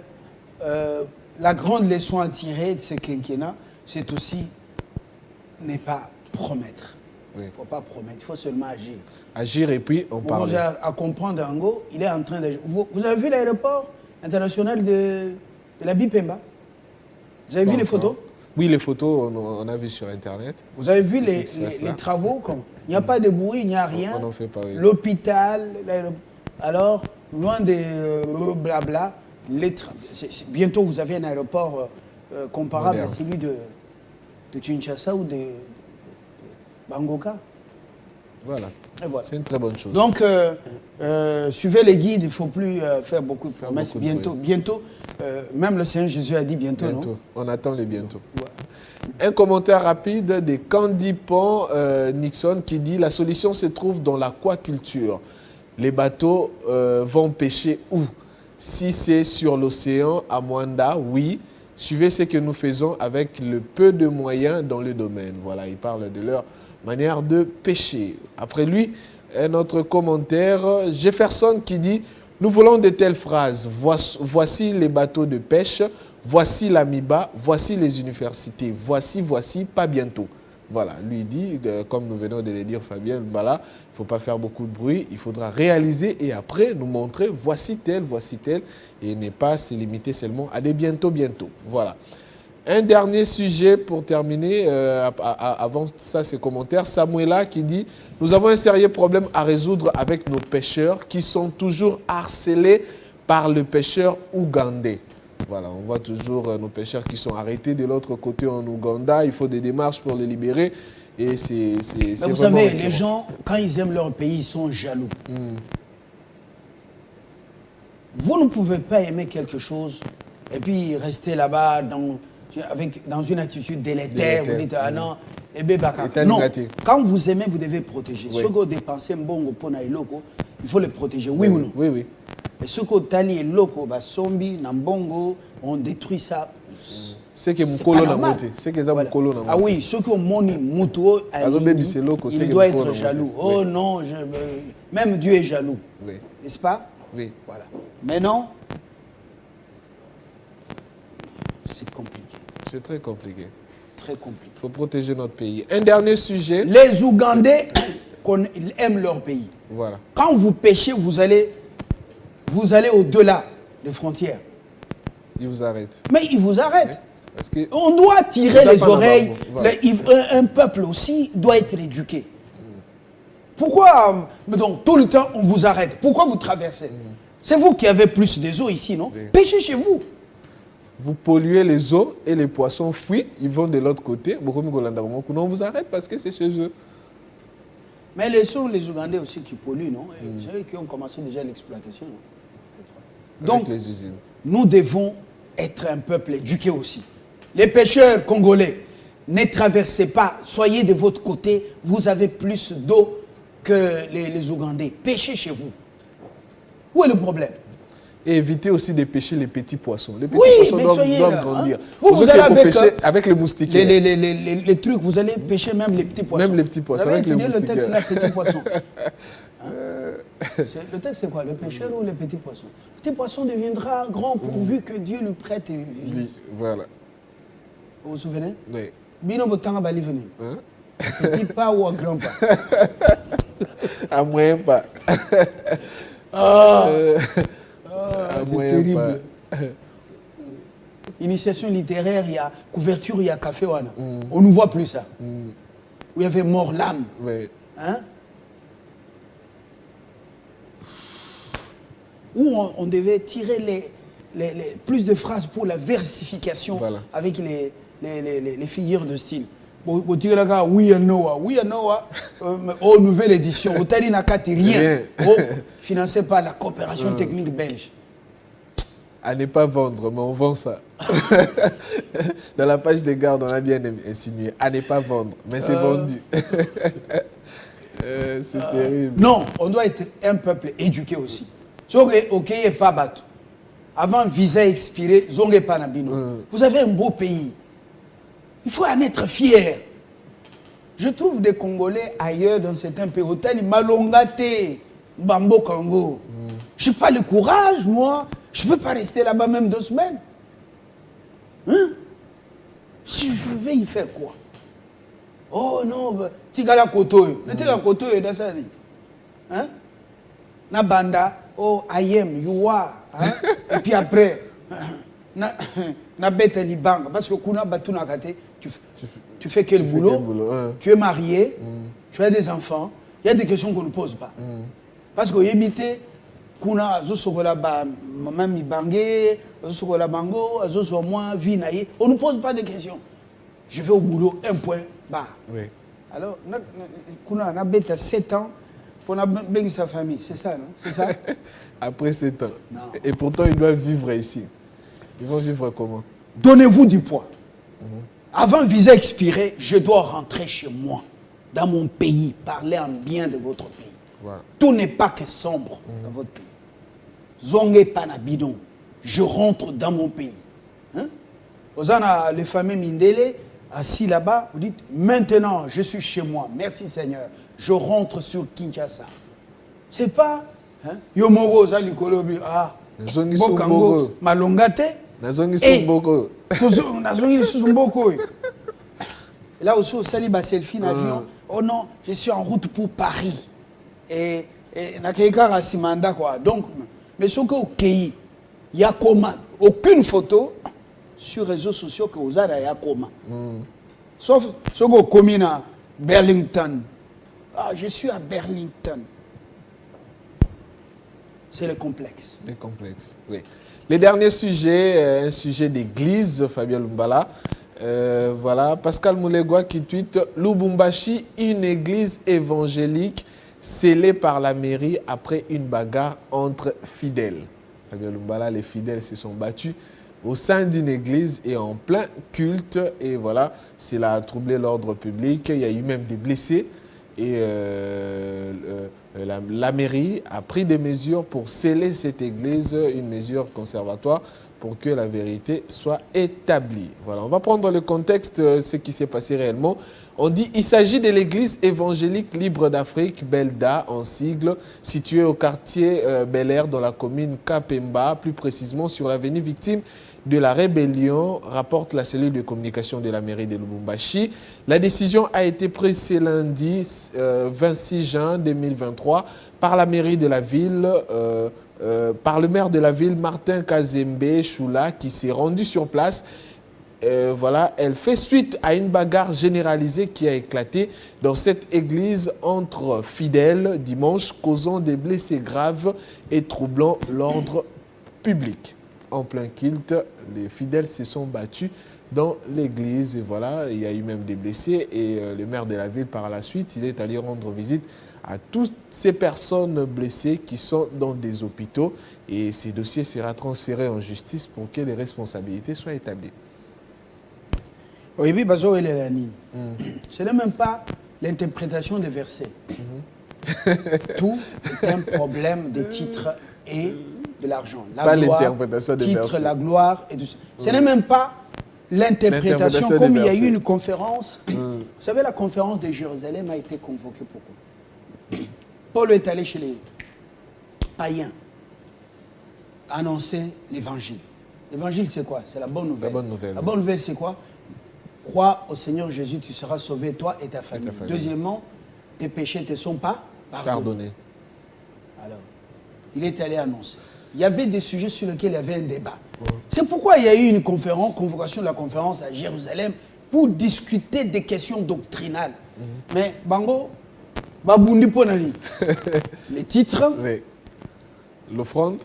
la grande leçon à tirer de ce quinquennat, c'est aussi ne pas promettre. Il ne faut pas promettre, il faut seulement agir. Agir et puis on parle. J'ai à comprendre, Ango, il est en train d'agir. Vous avez vu l'aéroport international de la Bipemba? Vous avez vu les photos? Oui, les photos, on a vu sur Internet. Vous avez vu les travaux comme il n'y a pas de bruit, il n'y a rien. On n'en fait pas, oui. L'hôpital, alors, loin de blabla, bientôt vous avez un aéroport comparable à celui de Kinshasa ou de Bangoka. Voilà. Et voilà. C'est une très bonne chose. Donc, suivez les guides, il ne faut plus faire beaucoup de promesses. Bientôt, même le Seigneur Jésus a dit bientôt, non? On attend les bientôt. Ouais. Un commentaire rapide de Candipan Nixon qui dit « La solution se trouve dans l'aquaculture. Les bateaux vont pêcher où? Si c'est sur l'océan, à Mwanda, oui. Suivez ce que nous faisons avec le peu de moyens dans le domaine. » Voilà, il parle de leur manière de pêcher. Après lui, un autre commentaire, Jefferson qui dit « Nous voulons de telles phrases. Voici les bateaux de pêche, voici l'AMIBA, voici les universités, voici, pas bientôt. » Voilà, lui dit, comme nous venons de le dire Fabien, voilà, il ne faut pas faire beaucoup de bruit, il faudra réaliser et après nous montrer voici tel, et ne pas se limiter seulement à des bientôt. Voilà. Un dernier sujet pour terminer, avant ça, ces commentaires. Samuela qui dit « Nous avons un sérieux problème à résoudre avec nos pêcheurs qui sont toujours harcelés par le pêcheur ougandais. » Voilà, on voit toujours nos pêcheurs qui sont arrêtés de l'autre côté en Ouganda. Il faut des démarches pour les libérer. Et c'est Mais vous savez, les gens, quand ils aiment leur pays, ils sont jaloux. Vous ne pouvez pas aimer quelque chose et puis rester là-bas dans une attitude délétère. Vous dites, ah non, et non, quand vous aimez, vous devez protéger. Oui. Ceux qui ont dépensé mbongo pour naïloko, il faut les protéger, oui ou non? Oui, oui. Et ceux qui ont tali et loko, sombi, nambongo, on détruit ça. C'est que C'est Moukolo pas n'a normal. monté. C'est que ça Voilà. Moukolo n'a Ah monté. oui, ceux qui ont moni mutuo, il doit être jaloux. Oh non, même Dieu est jaloux. Oui. N'est-ce pas? Oui. Voilà. Mais non, c'est compliqué. C'est très compliqué. Très compliqué. Il faut protéger notre pays. Un dernier sujet. Les Ougandais ils aiment leur pays. Voilà. Quand vous pêchez, vous allez au-delà des frontières. Ils vous arrêtent. Mais ils vous arrêtent. Parce que On doit tirer les oreilles. Voilà. Un peuple aussi doit être éduqué. Pourquoi donc, tout le temps on vous arrête? Pourquoi vous traversez? C'est vous qui avez plus des eaux ici, non? Oui. Pêchez chez vous. vous polluez les eaux et les poissons fuient, ils vont de l'autre côté. On vous arrête parce que c'est chez eux. Mais les sont les Ougandais aussi qui polluent, non? C'est eux qui ont commencé déjà l'exploitation. Donc, Avec les usines. nous devons être un peuple éduqué aussi. Les pêcheurs congolais, ne traversez pas, soyez de votre côté, vous avez plus d'eau que les Ougandais. Pêchez chez vous. Où est le problème? Et évitez aussi de pêcher les petits poissons. Les petits Oui, poissons mais doivent soyez là, grandir. hein. Vous allez avec les moustiques. Les trucs, vous allez pêcher même les petits poissons. Même les petits poissons, Vous avez avec les étudié le texte là, moustiquaires. petits poissons. Le texte, c'est quoi? Le pêcheur ou les petits poissons? Le petit poisson deviendra grand pourvu que Dieu lui prête vie. Voilà. Vous vous souvenez? Oui. Bino botanga bali venu. Hein? Petit pas ou un grand pas. À moyen pas. Ah, À c'est moyen terrible. pas. Initiation littéraire, il y a couverture, il y a café. On ne voit plus ça. Où il y avait mort l'âme. Oui. Hein? Où on devait tirer plus de phrases pour la versification avec les figures de style. Vous tirez là, oui et Noah, oh, nouvelle édition, au Tali Nakati, rien. Oh, financé par la coopération technique belge. À ne pas vendre, mais on vend ça. Dans la page des gardes, on a bien insinué. À ne pas vendre, mais c'est vendu. C'est terrible. Non, on doit être un peuple éduqué aussi. Ok, pas battu. Avant visa expiré, zonge pas nabino. Vous avez un beau pays. Il faut en être fier. Je trouve des Congolais ailleurs dans certains pays. Otani Malongate, Bambo Congo. Je n'ai pas le courage, moi. Je ne peux pas rester là-bas même 2 semaines. Hein? Je vais y faire quoi? Oh non, Tigala Koto. Le Tigala Koto est dans ça. Hein? Na banda, oh, I am, you are. Hein? Et puis après, na bête libanga. Parce que kuna batu na kate, tu fais quel boulot? Tu es marié, tu as des enfants. Il y a des questions qu'on ne pose pas. Parce que yébité, kuna azo sokola ba maman mi bangé, azo sokola bango, azo so moi vinaï. On ne pose pas de questions. Je vais au boulot, un point, bah. Oui. Alors, kuna na bête à 7 ans. Pour bien sa famille, c'est ça, non? C'est ça? Après 7 ans. Non. Et pourtant, ils doivent vivre ici. Ils vont vivre comment? Donnez-vous du poids. Avant visa expiré, je dois rentrer chez moi, dans mon pays, parler en bien de votre pays. Voilà. Tout n'est pas que sombre dans votre pays. Zonge panabidon, je rentre dans mon pays. Hein? Ozana, les familles Mindele, assis là-bas, vous dites, maintenant, je suis chez moi. Merci Seigneur. Je rentre sur Kinshasa. C'est pas... Hein? Yomogo, Zali Kolobi, ah, Bokango, Malongate. Et là aussi, au Saliba selfie d'avion. Oh non, je suis en route pour Paris. Et Nakeka Rassimanda, quoi. Donc, mais ce qu'au pays, il y a comment? Aucune photo sur les réseaux sociaux que vous avez, il y a comment? Sauf ce qu'au commune à Burlington. Ah, je suis à Burlington. C'est le complexe. Le complexe, oui. Les derniers sujets, un sujet d'église, Fabien Lumbala. Voilà, Pascal Moulegua qui tweet « Lubumbashi, une église évangélique scellée par la mairie après une bagarre entre fidèles ». Fabien Lumbala, les fidèles se sont battus au sein d'une église et en plein culte. Et voilà, cela a troublé l'ordre public. Il y a eu même des blessés. Et la mairie a pris des mesures pour sceller cette église, une mesure conservatoire pour que la vérité soit établie. Voilà, on va prendre le contexte, ce qui s'est passé réellement. On dit il s'agit de l'église évangélique libre d'Afrique, Belda, en sigle, située au quartier Bel Air dans la commune Kapemba, plus précisément sur l'avenue Victime de la Rébellion, rapporte la cellule de communication de la mairie de Lubumbashi. La décision a été prise ce lundi 26 juin 2023 par la mairie de la ville, par le maire de la ville, Martin Kazembe Choula, qui s'est rendu sur place. Voilà, elle fait suite à une bagarre généralisée qui a éclaté dans cette église entre fidèles dimanche, causant des blessés graves et troublant l'ordre public. En plein culte, les fidèles se sont battus dans l'église et voilà, il y a eu même des blessés et le maire de la ville par la suite, il est allé rendre visite à toutes ces personnes blessées qui sont dans des hôpitaux et ces dossiers seront transférés en justice pour que les responsabilités soient établies. Oui, Bazo et Lélani. Ce n'est même pas l'interprétation des versets. Tout est un problème des titres et de l'argent. Pas l'interprétation des versets. La gloire et tout ça. Ce n'est même pas l'interprétation comme il y a eu une conférence. Vous savez, la conférence de Jérusalem a été convoquée pourquoi? Paul est allé chez les païens annoncer l'évangile. L'évangile, c'est quoi? C'est la bonne nouvelle. La bonne nouvelle. La bonne nouvelle, c'est quoi? Crois au Seigneur Jésus, tu seras sauvé, toi et ta famille. Deuxièmement, tes péchés ne te sont pas pardonnés. Alors, il est allé annoncer. Il y avait des sujets sur lesquels il y avait un débat. C'est pourquoi il y a eu une convocation de la conférence à Jérusalem pour discuter des questions doctrinales. Mais, Bango, Babundi Ponali, les titres, oui. L'offrande,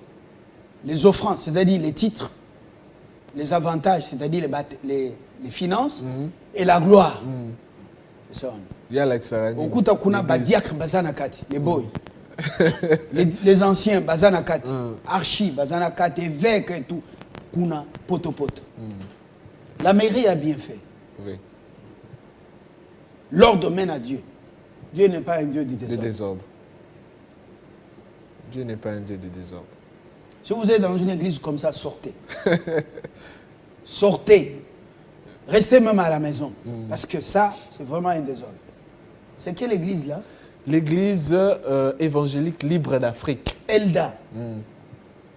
les offrandes, c'est-à-dire les titres, les avantages, c'est-à-dire les finances, et la gloire. Il y a l'exarani. Okuta kuna badiak bazanakati, les boys. les anciens bazanakati, archi bazanakati, évêques et tout, kuna potopoto. La mairie a bien fait. Oui. L'ordre mène à Dieu. Dieu n'est pas un Dieu du désordre. Dieu n'est pas un Dieu de désordre. Si vous êtes dans une église comme ça, sortez. Sortez. Restez même à la maison. Parce que ça, c'est vraiment un désordre. C'est quelle église là? L'église évangélique libre d'Afrique. Elda.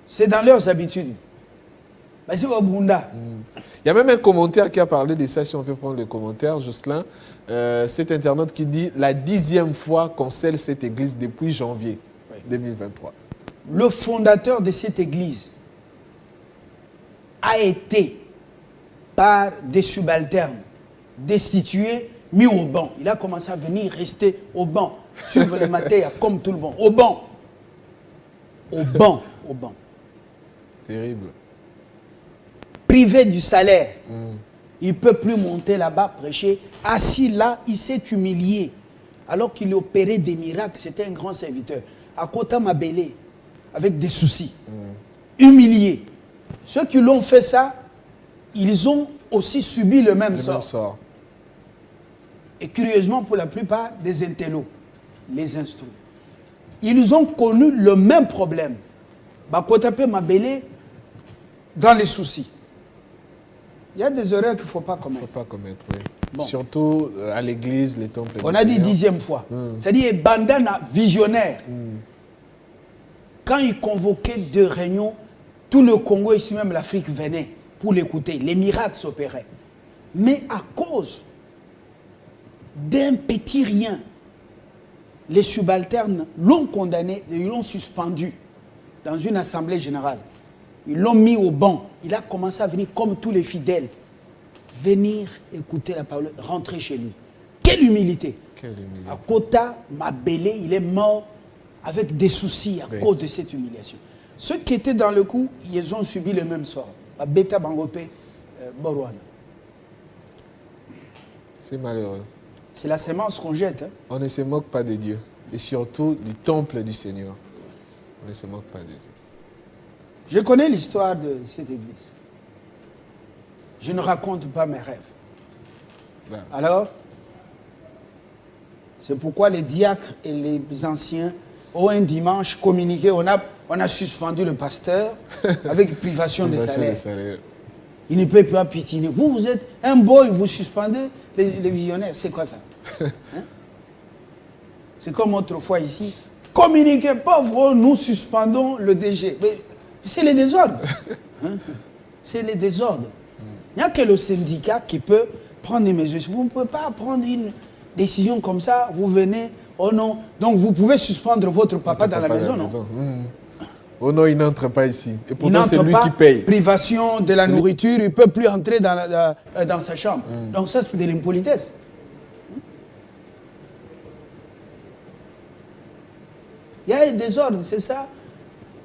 C'est dans leurs habitudes. Mais c'est au Bunda. Il y a même un commentaire qui a parlé de ça, si on peut prendre le commentaire, Jocelyn. Cet internaute qui dit la 10e fois qu'on scelle cette église depuis janvier 2023. Le fondateur de cette église a été, par des subalternes, destitué, mis au banc. Il a commencé à venir rester au banc, suivre les matières comme tout le monde. Au banc. Au banc. Au banc. Terrible. Privé du salaire. Il ne peut plus monter là-bas, prêcher. Assis là, il s'est humilié. Alors qu'il opérait des miracles, c'était un grand serviteur. À Kota Mabélé, avec des soucis. Humilié. Ceux qui l'ont fait ça, ils ont aussi subi le même sort. Et curieusement, pour la plupart, des intellos les instruits. Ils ont connu le même problème. Bakotape Mabélé, dans les soucis. Il y a des erreurs qu'il ne faut pas commettre. Il ne faut pas commettre, oui. Bon. Surtout à l'église, les temples. On a dit 10e fois. C'est-à-dire, Bandana visionnaire. Quand il convoquait deux réunions, tout le Congo, ici même l'Afrique, venait pour l'écouter. Les miracles s'opéraient. Mais à cause d'un petit rien, les subalternes l'ont condamné et ils l'ont suspendu dans une assemblée générale. Ils l'ont mis au banc. Il a commencé à venir comme tous les fidèles. Venir écouter la parole, rentrer chez lui. Quelle humilité! Quelle humilité. À Kota Mabélé, il est mort avec des soucis à cause de cette humiliation. Ceux qui étaient dans le coup, ils ont subi le même sort. Beta Bangopé, Borwana. C'est malheureux. C'est la sémence qu'on jette. Hein. On ne se moque pas de Dieu. Et surtout du temple du Seigneur. On ne se moque pas de Dieu. Je connais l'histoire de cette église. Je ne raconte pas mes rêves. Voilà. Alors, c'est pourquoi les diacres et les anciens ont un dimanche communiqué. On a suspendu le pasteur avec privation de salaire. Il ne peut pas pitiner. Vous êtes un boy, vous suspendez les visionnaires. C'est quoi ça? Hein? C'est comme autrefois ici. Communiquez pas, nous suspendons le DG. Mais c'est les désordres. Hein? C'est les désordres. Il n'y a que le syndicat qui peut prendre des mesures. Vous ne pouvez pas prendre une décision comme ça. Vous venez, oh non. Donc vous pouvez suspendre votre papa dans la maison, non? Oh non, il n'entre pas ici. Et pourtant, c'est lui pas, qui paye. Privation de la nourriture, il ne peut plus entrer dans sa chambre. Donc ça, c'est de l'impolitesse. Il y a des ordres, c'est ça.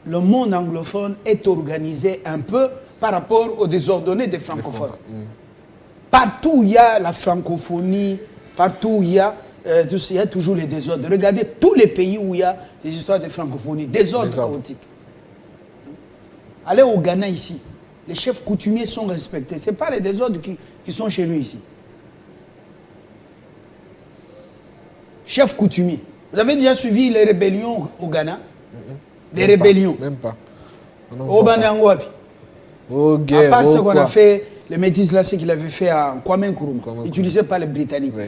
Le monde anglophone est organisé un peu par rapport aux désordonnés des francophones. Partout où il y a la francophonie, partout où il y a toujours les désordres. Regardez tous les pays où il y a des histoires de francophonie, désordres chaotiques. Allez au Ghana ici, les chefs coutumiers sont respectés. Ce n'est pas les désordres qui sont chez nous ici. Chefs coutumiers. Vous avez déjà suivi les rébellions au Ghana? Des rébellions. Même pas. Au Banangwabi. Au guerre, à part ce qu'on a fait, les métis là, ce qu'il avait fait à Kwame Nkrumah, utilisé par les Britanniques. Oui.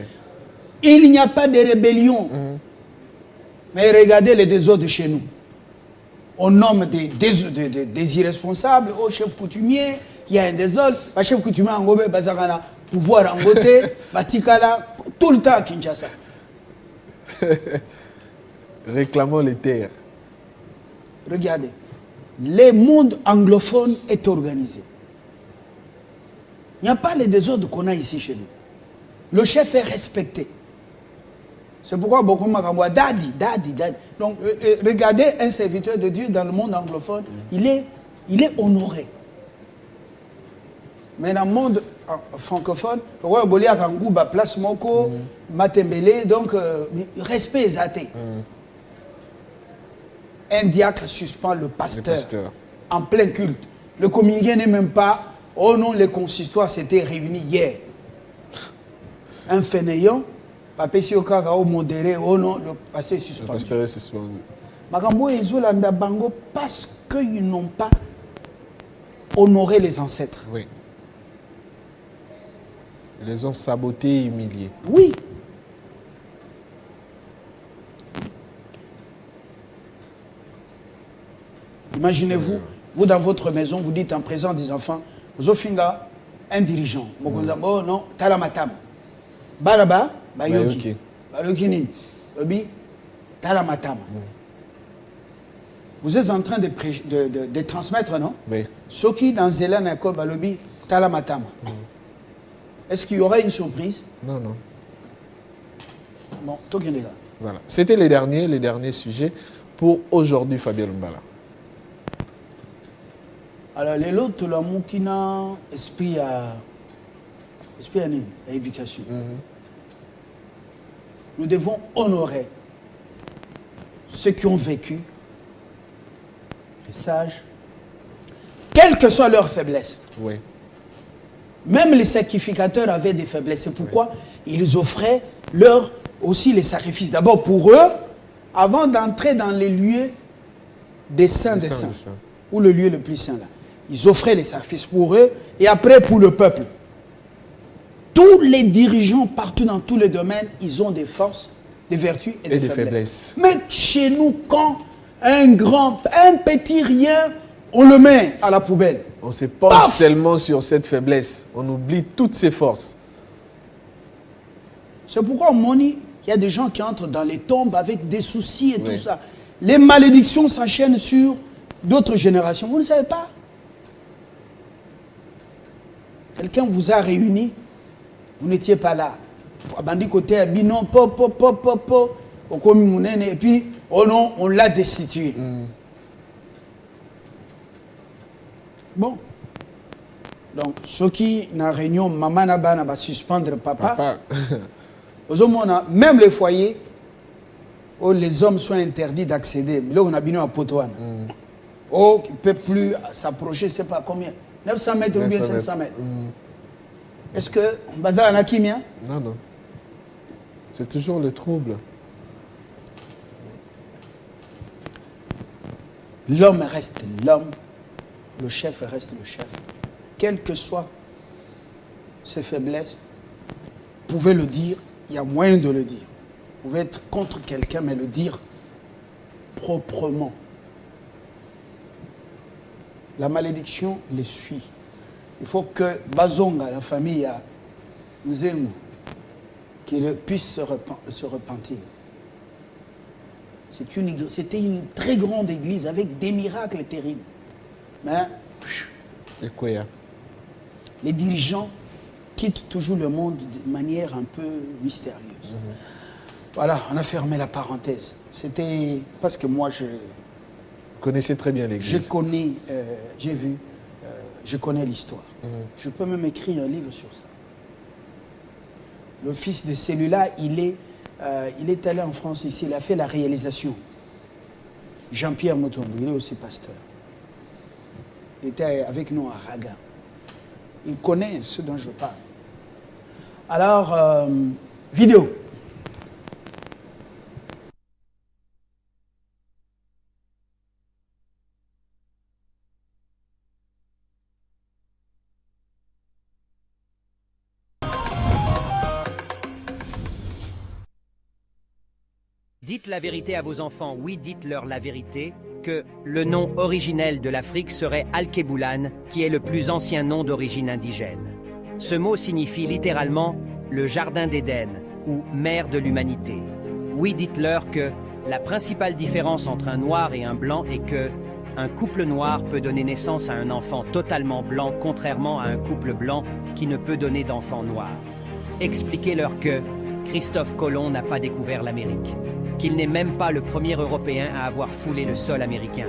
Il n'y a pas de rébellion. Mais regardez les désordres chez nous. On nomme des irresponsables au chef coutumier, il y a un désordre, le chef coutumier en Gobe, Bazakana, pouvoir en Gote, Batikala, tout le temps à Kinshasa. Réclamons les terres. Regardez, le monde anglophone est organisé. Il n'y a pas les désordres qu'on a ici chez nous. Le chef est respecté. C'est pourquoi beaucoup m'ont dit daddy. Donc, regardez un serviteur de Dieu dans le monde anglophone, il est honoré. Mais dans le monde francophone, le roi Bolia Kangouba, place Moko, Matembele, donc, respect est athée. Un diacre suspend le pasteur en plein culte. Le communiqué n'est même pas, oh non, les consistoires s'étaient réunis hier. Un fainéant, Papé Sioka au modéré, oh non, le pasteur est suspendu. Le pasteur est suspendu. Magambo et Zolanda Bango parce qu'ils n'ont pas honoré les ancêtres. Oui. Ils les ont sabotés et humiliés. Oui. Imaginez-vous, vous dans votre maison, vous dites en présence des enfants, Zofinga, un dirigeant, oh non, Talamatam. Balaba, Bayoki. Bayoki Nini. Obi, Talamatam. Vous êtes en train de transmettre, non? Oui. Ceux qui dans Zélan Nako, Balobi, Talamatam. Est-ce qu'il y aura une surprise? Non, non. Bon, tout est là. Voilà. C'était les derniers sujets pour aujourd'hui, Fabien Mbala. Alors, les autres, la moukina, esprit à l'éducation. Nous devons honorer ceux qui ont vécu, les sages, quelle que soit leur faiblesse. Oui. Même les sacrificateurs avaient des faiblesses. C'est pourquoi ils offraient aussi les sacrifices. D'abord pour eux, avant d'entrer dans les lieux des saints des saints, ou le lieu le plus saint là. Ils offraient les sacrifices pour eux et après pour le peuple. Tous les dirigeants partout dans tous les domaines, ils ont des forces, des vertus et des faiblesses. Mais chez nous, quand un petit rien, on le met à la poubelle. On se penche seulement sur cette faiblesse. On oublie toutes ses forces. C'est pourquoi, Moni, il y a des gens qui entrent dans les tombes avec des soucis et tout ça. Les malédictions s'enchaînent sur d'autres générations. Vous ne savez pas? Quelqu'un vous a réuni, vous n'étiez pas là. Bandi côté Abinon, et puis, oh non, on l'a destitué. Bon. Donc, ceux qui, dans la réunion, maman va suspendre papa. Même les foyers où les hommes sont interdits d'accéder, là, on a bien un poteau. Oh, qui ne peut plus s'approcher, c'est pas combien. 900 mètres ou bien 500 mètres. Est-ce que Bazar en a qui mien? Non, non. C'est toujours le trouble. L'homme reste l'homme, le chef reste le chef. Quelles que soient ses faiblesses, vous pouvez le dire, il y a moyen de le dire. Vous pouvez être contre quelqu'un, mais le dire proprement. La malédiction les suit. Il faut que Bazonga, la famille à Nzengu, qu'il puisse se repentir. C'était une très grande église avec des miracles terribles. Mais Et quoi, ya? les dirigeants quittent toujours le monde de manière un peu mystérieuse. Voilà, on a fermé la parenthèse. C'était parce que moi, Vous connaissez très bien l'église. je connais, j'ai vu, je connais l'histoire. Je peux même écrire un livre sur ça. Le fils de celui-là, il est allé en France ici, il a fait la réalisation. Jean-Pierre Motombo, il est aussi pasteur. Il était avec nous à Raga. Il connaît ce dont je parle. Alors, vidéo. Dites la vérité à vos enfants, oui, dites-leur la vérité, que le nom originel de l'Afrique serait Al-Keboulan, qui est le plus ancien nom d'origine indigène. Ce mot signifie littéralement le jardin d'Éden ou mère de l'humanité. Oui, dites-leur que la principale différence entre un noir et un blanc est que un couple noir peut donner naissance à un enfant totalement blanc, contrairement à un couple blanc qui ne peut donner d'enfant noir. Expliquez-leur que Christophe Colomb n'a pas découvert l'Amérique, qu'il n'est même pas le premier Européen à avoir foulé le sol américain.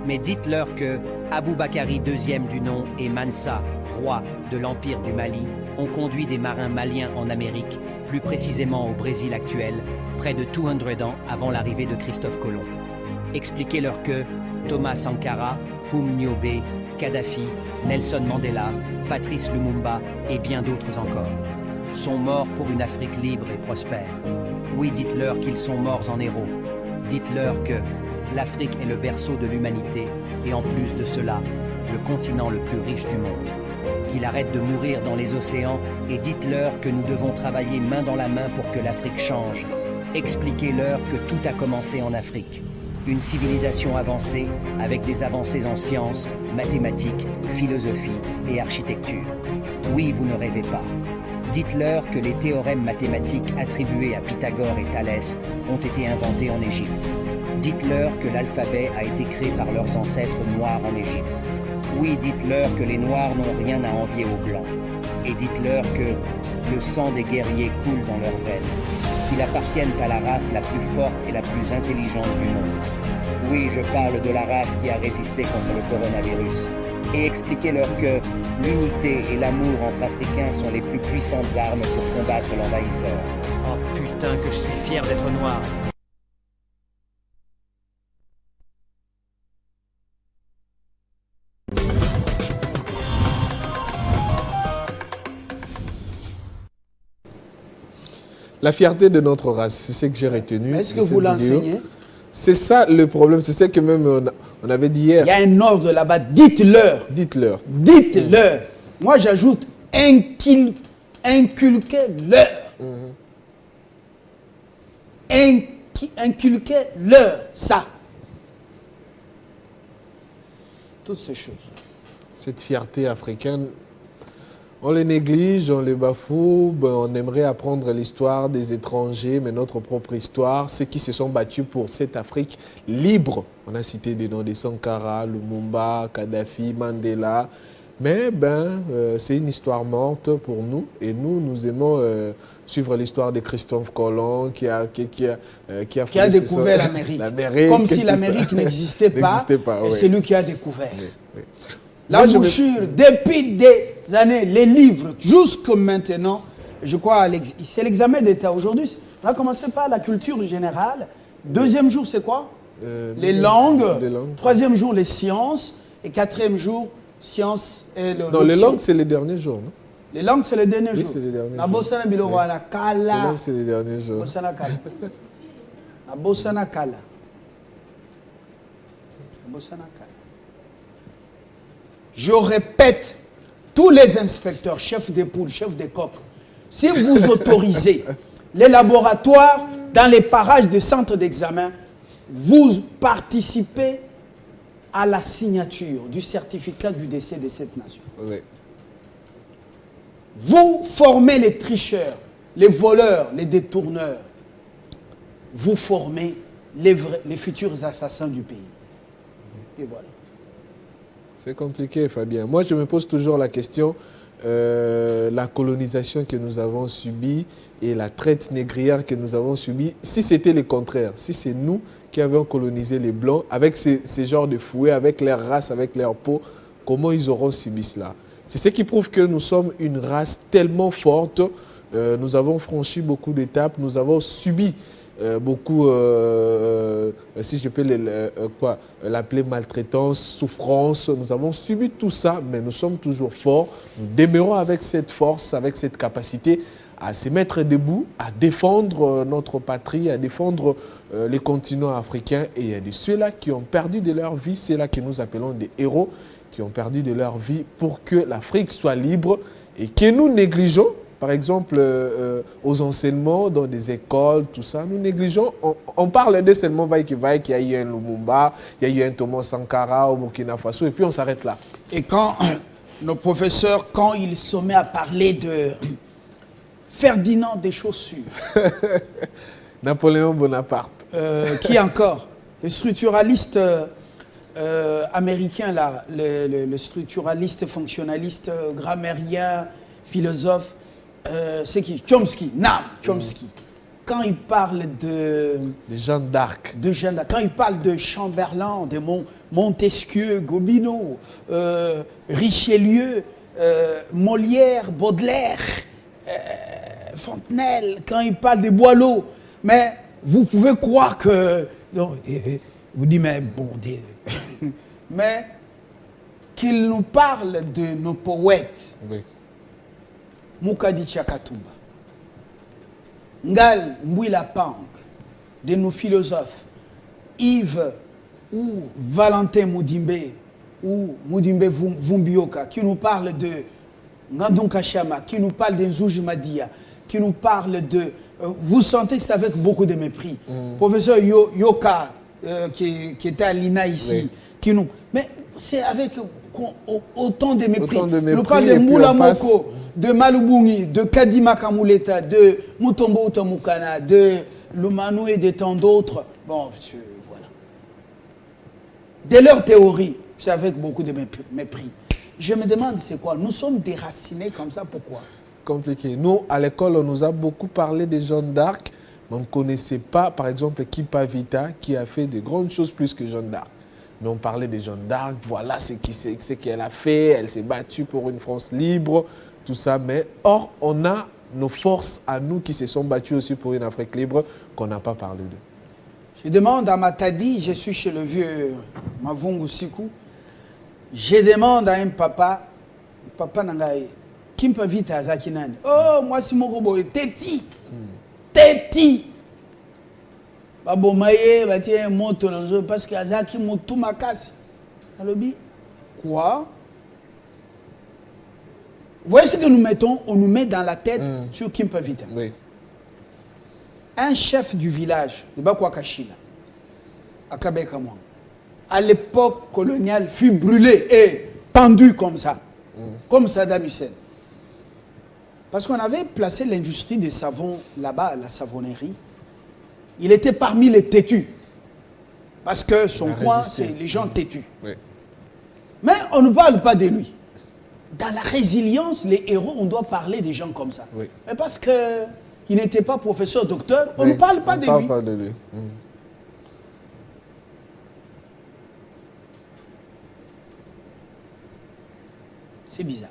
Mais dites-leur que Aboubakari II du nom et Mansa, roi de l'Empire du Mali, ont conduit des marins maliens en Amérique, plus précisément au Brésil actuel, près de 200 ans avant l'arrivée de Christophe Colomb. Expliquez-leur que Thomas Sankara, Nyobe, Kadhafi, Nelson Mandela, Patrice Lumumba et bien d'autres encore sont morts pour une Afrique libre et prospère. Oui, dites-leur qu'ils sont morts en héros. Dites-leur que l'Afrique est le berceau de l'humanité et en plus de cela, le continent le plus riche du monde. Qu'ils arrêtent de mourir dans les océans et dites-leur que nous devons travailler main dans la main pour que l'Afrique change. Expliquez-leur que tout a commencé en Afrique. Une civilisation avancée avec des avancées en sciences, mathématiques, philosophie et architecture. Oui, vous ne rêvez pas. Dites-leur que les théorèmes mathématiques attribués à Pythagore et Thalès ont été inventés en Égypte. Dites-leur que l'alphabet a été créé par leurs ancêtres noirs en Égypte. Oui, dites-leur que les noirs n'ont rien à envier aux blancs. Et dites-leur que le sang des guerriers coule dans leurs veines, qu'ils appartiennent à la race la plus forte et la plus intelligente du monde. Oui, je parle de la race qui a résisté contre le coronavirus. Et expliquez-leur que l'unité et l'amour entre Africains sont les plus puissantes armes pour combattre l'envahisseur. Oh putain que je suis fier d'être noir. La fierté de notre race, c'est ce que j'ai retenu. Est-ce que de vous cette vidéo. l'enseignez? C'est ça le problème, c'est ça que même on avait dit hier. Il y a un ordre là-bas, dites-leur. Dites-leur. Dites-leur. Moi, j'ajoute inculquez-leur. Inculquez-leur ça. Toutes ces choses. Cette fierté africaine, on les néglige, on les bafoue, on aimerait apprendre l'histoire des étrangers, mais notre propre histoire, ceux qui se sont battus pour cette Afrique libre. On a cité des noms de Sankara, Lumumba, Kadhafi, Mandela, mais c'est une histoire morte pour nous, et nous aimons suivre l'histoire de Christophe Colomb qui a découvert l'Amérique. Comme si l'Amérique n'existait pas, oui. et c'est lui qui a découvert. Oui, oui. L'embouchure, depuis des années, les livres, jusque maintenant, je crois, c'est l'examen d'État. Aujourd'hui, on a commencé par la culture générale. Deuxième jour, c'est quoi? Les langues. Troisième jour, les sciences. Et quatrième jour, sciences et le. Non, les langues, c'est les derniers jours, non? Les langues, c'est les derniers jours. Oui, c'est les derniers jours. La bossana biloko la kala. Les langues, c'est les derniers jours. Bossana kala. La bossana kala. La bossana kala. Je répète, tous les inspecteurs, chefs des poules, chefs des coqs, si vous autorisez les laboratoires dans les parages des centres d'examen, vous participez à la signature du certificat du décès de cette nation. Oui. Vous formez les tricheurs, les voleurs, les détourneurs. Vous formez les futurs assassins du pays. Et voilà. C'est compliqué, Fabien. Moi, je me pose toujours la question, la colonisation que nous avons subie et la traite négrière que nous avons subie, si c'était le contraire, si c'est nous qui avions colonisé les Blancs, avec ces genres de fouets, avec leur race, avec leur peau, comment ils auront subi cela? C'est ce qui prouve que nous sommes une race tellement forte, nous avons franchi beaucoup d'étapes, nous avons subi beaucoup, si je peux l'appeler maltraitance, souffrance. Nous avons subi tout ça, mais nous sommes toujours forts. Nous demeurons avec cette force, avec cette capacité à se mettre debout, à défendre notre patrie, à défendre les continents africains. Et il y a de ceux-là qui ont perdu de leur vie, c'est là que nous appelons des héros, qui ont perdu de leur vie pour que l'Afrique soit libre et que nous négligeons. Par exemple, aux enseignements, dans des écoles, tout ça, nous négligeons. On parle de seulement qu'il y a eu un Lumumba, il y a eu un Thomas Sankara au Burkina Faso, et puis on s'arrête là. Et quand nos professeurs, quand ils se mettent à parler de Ferdinand des chaussures. Napoléon Bonaparte. Qui encore? Le structuraliste américain, là, le structuraliste fonctionnaliste, grammairien, philosophe. C'est qui? Chomsky, Noam Chomsky. Quand il parle de Jeanne d'Arc, quand il parle de Chamberlain, de Montesquieu, Gobineau, Richelieu, Molière, Baudelaire, Fontenelle, quand il parle de Boileau, mais vous pouvez croire que... Non, vous dites, mais bon... mais qu'il nous parle de nos poètes. Oui. Mukadi Chakatumba, Ngal Mbouila Pang, de nos philosophes, Yves ou Valentin Moudimbe, ou Moudimbe Vumbioka, qui nous parle de Ngandon Kachama, qui nous parle de Nzouji Madia, qui nous parle de... vous sentez que c'est avec beaucoup de mépris. Professeur Yoka, qui était à l'INA ici, oui. Qui nous... Mais c'est avec autant de mépris. Il nous parle de Moula Moko, de Malubungi, de Kadima Kamuleta, de Mutombo Utamukana, de Lumanou et de tant d'autres. Bon, voilà. De leur théorie, c'est avec beaucoup de mépris. Je me demande c'est quoi? Nous sommes déracinés comme ça, pourquoi? Compliqué. Nous, à l'école, on nous a beaucoup parlé des Jeanne d'Arc, mais on ne connaissait pas, par exemple, Kipa Vita, qui a fait de grandes choses plus que Jeanne d'Arc. Mais on parlait de Jeanne d'Arc, voilà ce qu'elle a fait, elle s'est battue pour une France libre, tout ça. Mais or, on a nos forces à nous qui se sont battues aussi pour une Afrique libre qu'on n'a pas parlé d'eux. Je demande à Matadi, je suis chez le vieux Mavungu Sikou, je demande à un papa Nangaye, qui me peut vite à Zakinane. Oh, moi c'est mon robot, Teti. Teti. Babo Maye, un moto parce que Azaki Moutou Makasi. Alobi, quoi? Vous voyez ce que nous mettons? On nous met dans la tête sur Kimpa Vita. Oui. Un chef du village de Bakwakashila, à Kabekamouan, à l'époque coloniale, fut brûlé et pendu comme ça, comme Saddam Hussein. Parce qu'on avait placé l'industrie des savons là-bas, la savonnerie. Il était parmi les têtus. Parce que son coin, c'est les gens têtus. Oui. Mais on ne parle pas de lui. Dans la résilience, les héros, on doit parler des gens comme ça. Oui. Mais parce qu'il n'était pas professeur, docteur, on ne parle pas de lui. On ne parle pas de lui. C'est bizarre.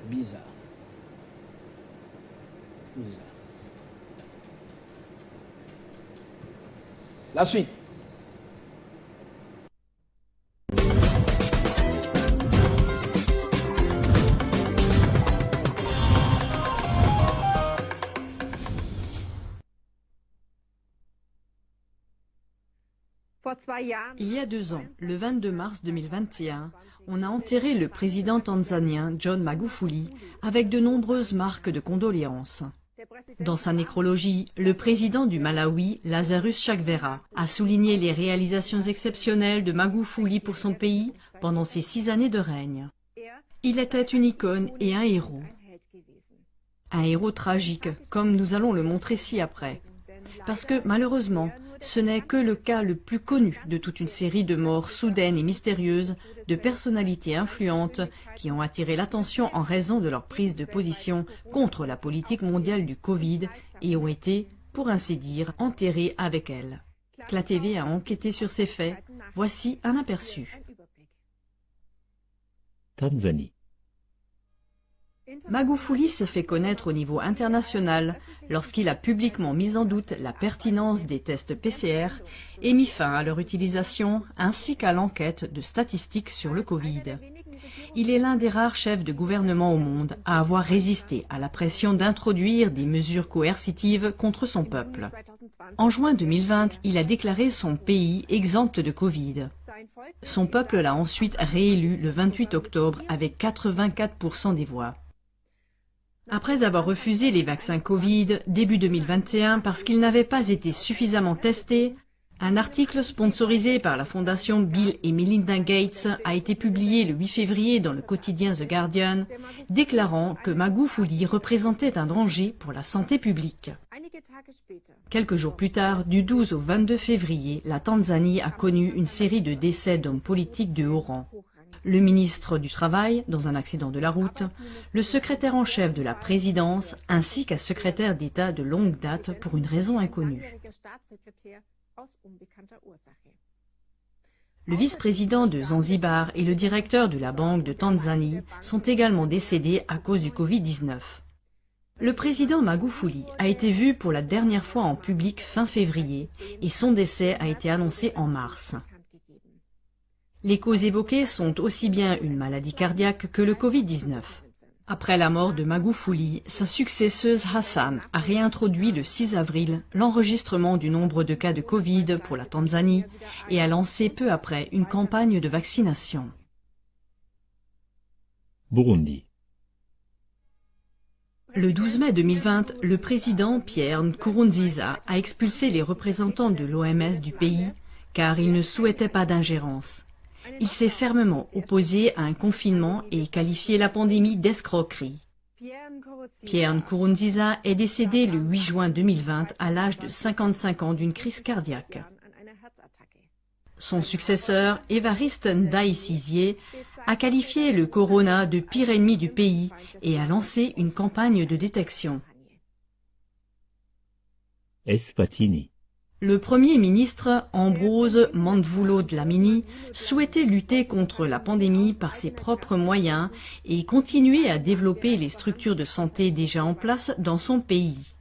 Bizarre. Bizarre. La suite. Il y a 2 ans, le 22 mars 2021, on a enterré le président tanzanien John Magufuli avec de nombreuses marques de condoléances. Dans sa nécrologie, le président du Malawi, Lazarus Chakwera, a souligné les réalisations exceptionnelles de Magufuli pour son pays pendant ses 6 années de règne. Il était une icône et un héros. Un héros tragique, comme nous allons le montrer ci-après. Parce que, malheureusement, ce n'est que le cas le plus connu de toute une série de morts soudaines et mystérieuses de personnalités influentes qui ont attiré l'attention en raison de leur prise de position contre la politique mondiale du Covid et ont été, pour ainsi dire, enterrées avec elle. CLA TV a enquêté sur ces faits. Voici un aperçu. Tanzanie. Magufuli s'est fait connaître au niveau international lorsqu'il a publiquement mis en doute la pertinence des tests PCR et mis fin à leur utilisation ainsi qu'à l'enquête de statistiques sur le Covid. Il est l'un des rares chefs de gouvernement au monde à avoir résisté à la pression d'introduire des mesures coercitives contre son peuple. En juin 2020, il a déclaré son pays exempt de Covid. Son peuple l'a ensuite réélu le 28 octobre avec 84% des voix. Après avoir refusé les vaccins Covid début 2021 parce qu'ils n'avaient pas été suffisamment testés, un article sponsorisé par la fondation Bill et Melinda Gates a été publié le 8 février dans le quotidien The Guardian, déclarant que Magufuli représentait un danger pour la santé publique. Quelques jours plus tard, du 12 au 22 février, la Tanzanie a connu une série de décès d'hommes politiques de haut rang. Le ministre du Travail, dans un accident de la route, le secrétaire en chef de la présidence, ainsi qu'un secrétaire d'État de longue date pour une raison inconnue. Le vice-président de Zanzibar et le directeur de la Banque de Tanzanie sont également décédés à cause du Covid-19. Le président Magufuli a été vu pour la dernière fois en public fin février et son décès a été annoncé en mars. Les causes évoquées sont aussi bien une maladie cardiaque que le Covid-19. Après la mort de Magufuli, sa successeuse Hassan a réintroduit le 6 avril l'enregistrement du nombre de cas de Covid pour la Tanzanie et a lancé peu après une campagne de vaccination. Burundi. Le 12 mai 2020, le président Pierre Nkurunziza a expulsé les représentants de l'OMS du pays car il ne souhaitait pas d'ingérence. Il s'est fermement opposé à un confinement et qualifié la pandémie d'escroquerie. Pierre Nkurunziza est décédé le 8 juin 2020 à l'âge de 55 ans d'une crise cardiaque. Son successeur, Évariste Ndayishimiye, a qualifié le corona de pire ennemi du pays et a lancé une campagne de détection. Eswatini. Le Premier ministre, Ambrose Mandvulo Dlamini, souhaitait lutter contre la pandémie par ses propres moyens et continuer à développer les structures de santé déjà en place dans son pays.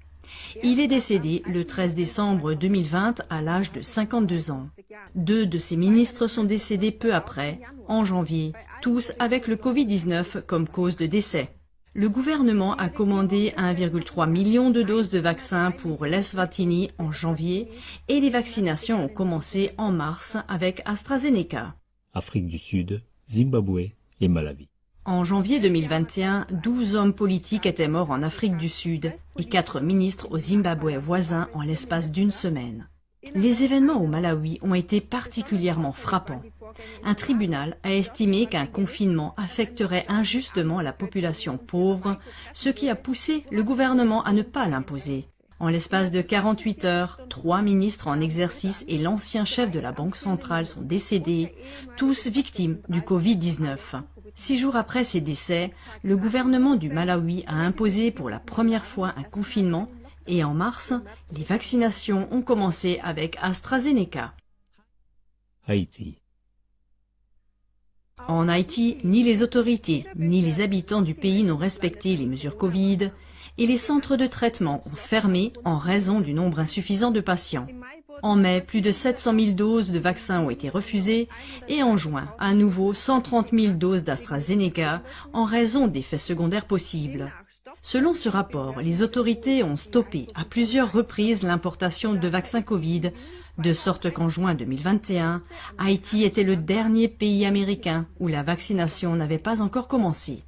Il est décédé le 13 décembre 2020 à l'âge de 52 ans. 2 de ses ministres sont décédés peu après, en janvier, tous avec le Covid-19 comme cause de décès. Le gouvernement a commandé 1,3 million de doses de vaccins pour l'Eswatini en janvier et les vaccinations ont commencé en mars avec AstraZeneca. Afrique du Sud, Zimbabwe et Malawi. En janvier 2021, 12 hommes politiques étaient morts en Afrique du Sud et 4 ministres au Zimbabwe voisin en l'espace d'une semaine. Les événements au Malawi ont été particulièrement frappants. Un tribunal a estimé qu'un confinement affecterait injustement la population pauvre, ce qui a poussé le gouvernement à ne pas l'imposer. En l'espace de 48 heures, 3 ministres en exercice et l'ancien chef de la Banque centrale sont décédés, tous victimes du Covid-19. 6 jours après ces décès, le gouvernement du Malawi a imposé pour la première fois un confinement et en mars, les vaccinations ont commencé avec AstraZeneca. Haïti. En Haïti, ni les autorités, ni les habitants du pays n'ont respecté les mesures Covid et les centres de traitement ont fermé en raison du nombre insuffisant de patients. En mai, plus de 700 000 doses de vaccins ont été refusées et en juin, à nouveau 130 000 doses d'AstraZeneca en raison d'effets secondaires possibles. Selon ce rapport, les autorités ont stoppé à plusieurs reprises l'importation de vaccins Covid, de sorte qu'en juin 2021, Haïti était le dernier pays américain où la vaccination n'avait pas encore commencé.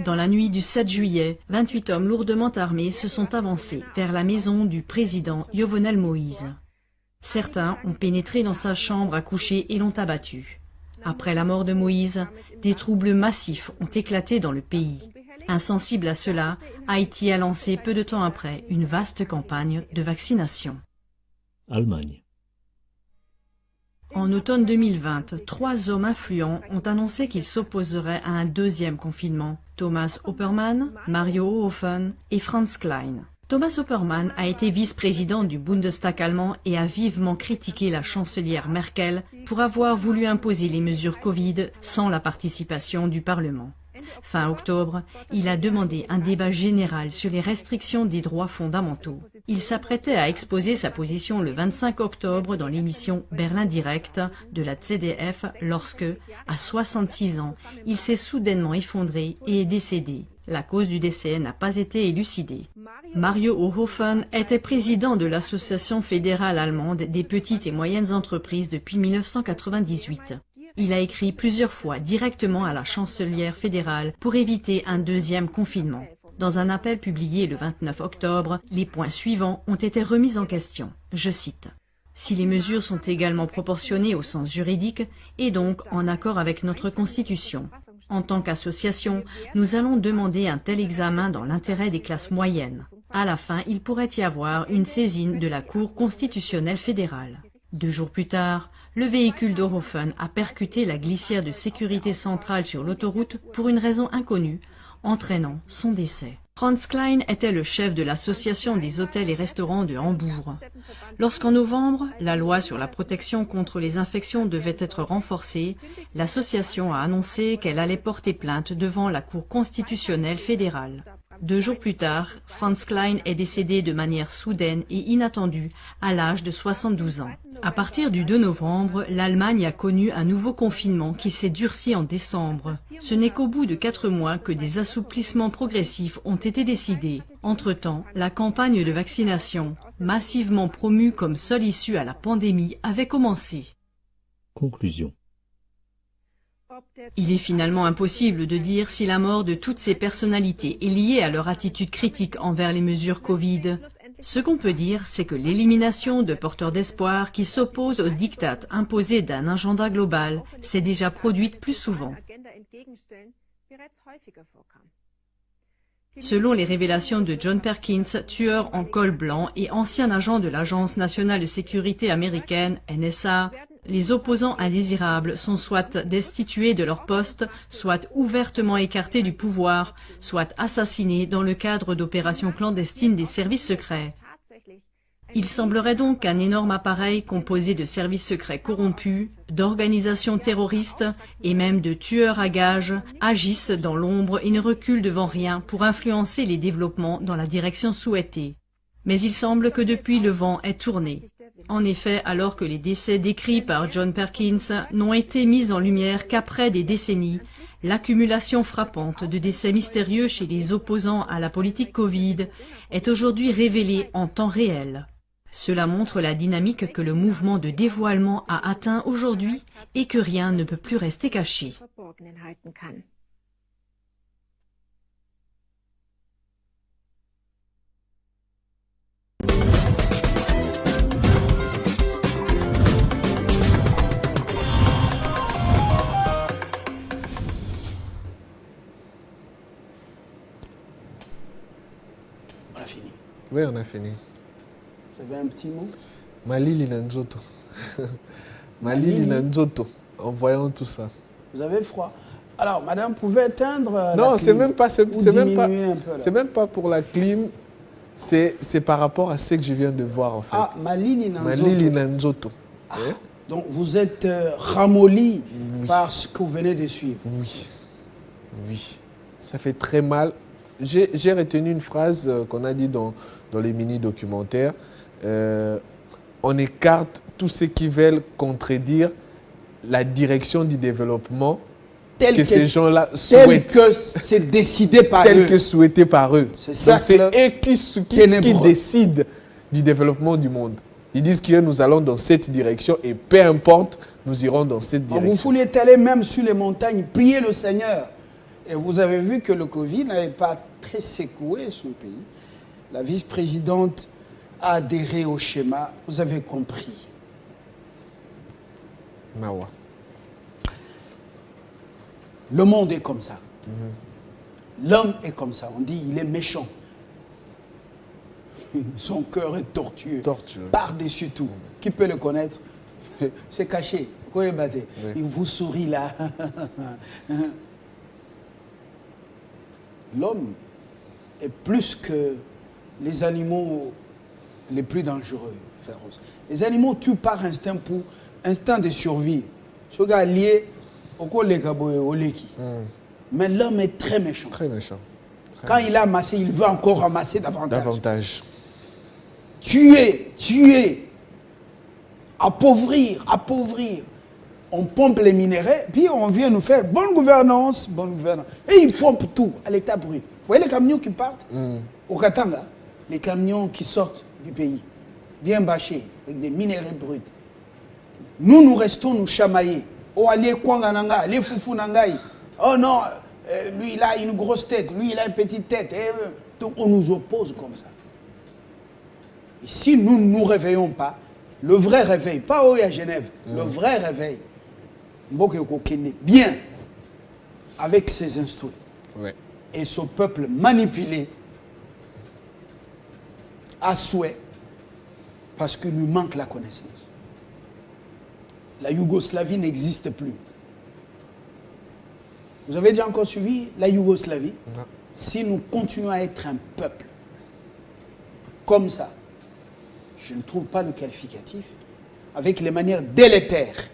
Dans la nuit du 7 juillet, 28 hommes lourdement armés se sont avancés vers la maison du président Jovenel Moïse. Certains ont pénétré dans sa chambre à coucher et l'ont abattu. Après la mort de Moïse, des troubles massifs ont éclaté dans le pays. Insensible à cela, Haïti a lancé peu de temps après une vaste campagne de vaccination. Allemagne. En automne 2020, 3 hommes influents ont annoncé qu'ils s'opposeraient à un deuxième confinement. Thomas Oppermann, Mario Hofen et Franz Klein. Thomas Oppermann a été vice-président du Bundestag allemand et a vivement critiqué la chancelière Merkel pour avoir voulu imposer les mesures Covid sans la participation du Parlement. Fin octobre, il a demandé un débat général sur les restrictions des droits fondamentaux. Il s'apprêtait à exposer sa position le 25 octobre dans l'émission Berlin Direct de la ZDF lorsque, à 66 ans, il s'est soudainement effondré et est décédé. La cause du décès n'a pas été élucidée. Mario Hofen était président de l'Association fédérale allemande des petites et moyennes entreprises depuis 1998. Il a écrit plusieurs fois directement à la chancelière fédérale pour éviter un deuxième confinement. Dans un appel publié le 29 octobre, les points suivants ont été remis en question. Je cite. « Si les mesures sont également proportionnées au sens juridique et donc en accord avec notre Constitution, en tant qu'association, nous allons demander un tel examen dans l'intérêt des classes moyennes. À la fin, il pourrait y avoir une saisine de la Cour constitutionnelle fédérale. » 2 jours plus tard, le véhicule d'Hofen a percuté la glissière de sécurité centrale sur l'autoroute pour une raison inconnue, entraînant son décès. Franz Klein était le chef de l'association des hôtels et restaurants de Hambourg. Lorsqu'en novembre, la loi sur la protection contre les infections devait être renforcée, l'association a annoncé qu'elle allait porter plainte devant la Cour constitutionnelle fédérale. 2 jours plus tard, Franz Klein est décédé de manière soudaine et inattendue à l'âge de 72 ans. À partir du 2 novembre, l'Allemagne a connu un nouveau confinement qui s'est durci en décembre. Ce n'est qu'au bout de 4 mois que des assouplissements progressifs ont été décidés. Entre-temps, la campagne de vaccination, massivement promue comme seule issue à la pandémie, avait commencé. Conclusion. Il est finalement impossible de dire si la mort de toutes ces personnalités est liée à leur attitude critique envers les mesures Covid. Ce qu'on peut dire, c'est que l'élimination de porteurs d'espoir qui s'opposent au diktat imposé d'un agenda global s'est déjà produite plus souvent. Selon les révélations de John Perkins, tueur en col blanc et ancien agent de l'Agence nationale de sécurité américaine, NSA, les opposants indésirables sont soit destitués de leur poste, soit ouvertement écartés du pouvoir, soit assassinés dans le cadre d'opérations clandestines des services secrets. Il semblerait donc qu'un énorme appareil composé de services secrets corrompus, d'organisations terroristes et même de tueurs à gages agissent dans l'ombre et ne reculent devant rien pour influencer les développements dans la direction souhaitée. Mais il semble que depuis le vent est tourné. En effet, alors que les décès décrits par John Perkins n'ont été mis en lumière qu'après des décennies, l'accumulation frappante de décès mystérieux chez les opposants à la politique Covid est aujourd'hui révélée en temps réel. Cela montre la dynamique que le mouvement de dévoilement a atteint aujourd'hui et que rien ne peut plus rester caché. On a fini. Oui, on a fini. Vous avez un petit mot? Malili Nanzoto. Malili Nanzoto, en voyant tout ça. Vous avez froid. Alors, madame, pouvez éteindre la Non, c'est clim même pas, c'est même pas pour la clim, c'est par rapport à ce que je viens de voir en fait. Ah, Malili Nanzoto. Malili Nanzoto. Ah, Donc vous êtes ramolli par ce que vous venez de suivre. Oui, oui, ça fait très mal. J'ai retenu une phrase qu'on a dit dans les mini-documentaires. On écarte tous ceux qui veulent contredire la direction du développement que ces gens-là souhaitent. Tel que c'est décidé par eux. Tel que souhaité par eux. C'est ça. C'est eux qui décident du développement du monde. Ils disent que nous allons dans cette direction et peu importe, nous irons dans cette direction. Vous vouliez aller même sur les montagnes, prier le Seigneur. Et vous avez vu que le Covid n'avait pas très secoué son pays. La vice-présidente a adhéré au schéma. Vous avez compris. Mawa. Le monde est comme ça. L'homme est comme ça. On dit il est méchant. Son cœur est tortueux. Par-dessus tout. Qui peut le connaître? C'est caché. Oui. Il vous sourit là. L'homme est plus que les animaux les plus dangereux, féroces. Les animaux tuent par instinct pour instinct de survie. Ce gars lié au mais l'homme est très méchant. Très méchant. Quand il a amassé, il veut encore ramasser davantage. Tuer, appauvrir. On pompe les minéraux, puis on vient nous faire bonne gouvernance. Et ils pompent tout à l'état brut. Vous voyez les camions qui partent au Katanga, les camions qui sortent du pays, bien bâchés, avec des minéraux bruts. Nous restons nous chamailler. Oh, allez, Kwangananga, allez, Fufunangai. Oh non, lui, il a une grosse tête, lui, il a une petite tête. Donc, on nous oppose comme ça. Et si nous ne nous réveillons pas, le vrai réveil, pas à Genève, le vrai réveil, bien, avec ses instruments. Ouais. Et ce peuple manipulé à souhait, parce qu'il lui manque la connaissance. La Yougoslavie n'existe plus. Vous avez déjà encore suivi la Yougoslavie? Non. Si nous continuons à être un peuple comme ça, je ne trouve pas le qualificatif, avec les manières délétères,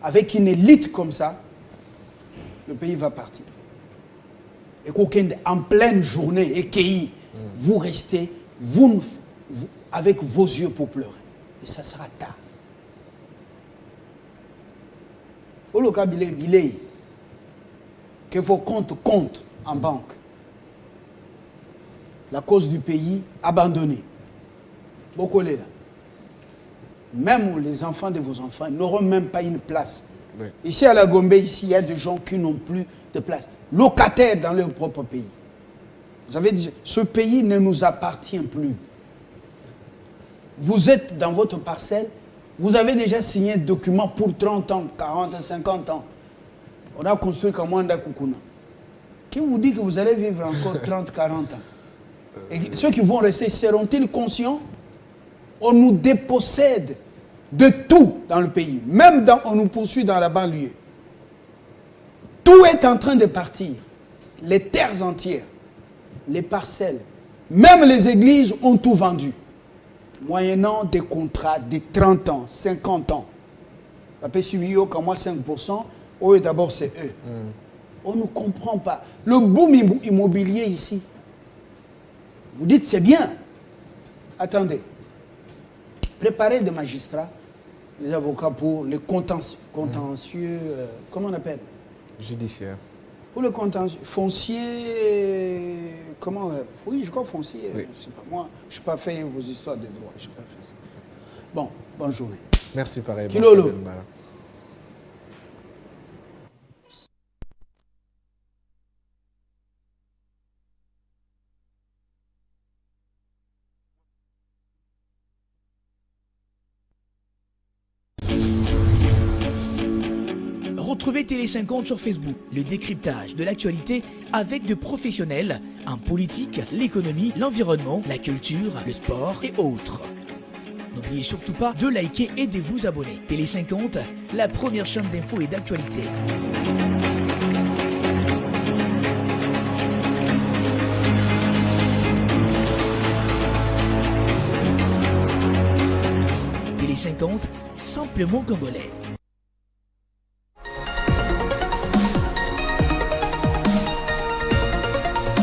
avec une élite comme ça, le pays va partir. Et qu'aucun, en pleine journée, écueilli, vous restez, avec vos yeux pour pleurer. Et ça sera tard. Au local billet, que vos comptes comptent en banque. La cause du pays abandonnée. Beaucoup là. Même les enfants de vos enfants n'auront même pas une place. Oui. Ici à la Gombe, ici, il y a des gens qui n'ont plus de place. Locataires dans leur propre pays. Vous avez dit, ce pays ne nous appartient plus. Vous êtes dans votre parcelle, vous avez déjà signé un document pour 30 ans, 40 ans, 50 ans. On a construit comme Wanda Kukuna. Qui vous dit que vous allez vivre encore 30, 40 ans? Et ceux qui vont rester, seront-ils conscients? On nous dépossède de tout dans le pays. Même on nous poursuit dans la banlieue. Tout est en train de partir. Les terres entières, les parcelles, même les églises ont tout vendu. Moyennant des contrats de 30 ans, 50 ans. La PSUIO, comme moi, 5%. Oui, d'abord, c'est eux. On ne comprend pas. Le boom immobilier ici, vous dites c'est bien. Attendez. Préparez des magistrats, des avocats pour les contentieux, comment on appelle? Judiciaire. Pour le contentieux foncier, comment? Oui, je crois foncier. Oui. Je sais pas, moi, je n'ai pas fait vos histoires de droit. Je n'ai pas fait ça. Bon, bonne journée. Merci pareil. Kilolo. Retrouvez Télé 50 sur Facebook, le décryptage de l'actualité avec de professionnels en politique, l'économie, l'environnement, la culture, le sport et autres. N'oubliez surtout pas de liker et de vous abonner. Télé 50, la première chaîne d'infos et d'actualité. Télé 50, 100% simplement congolais.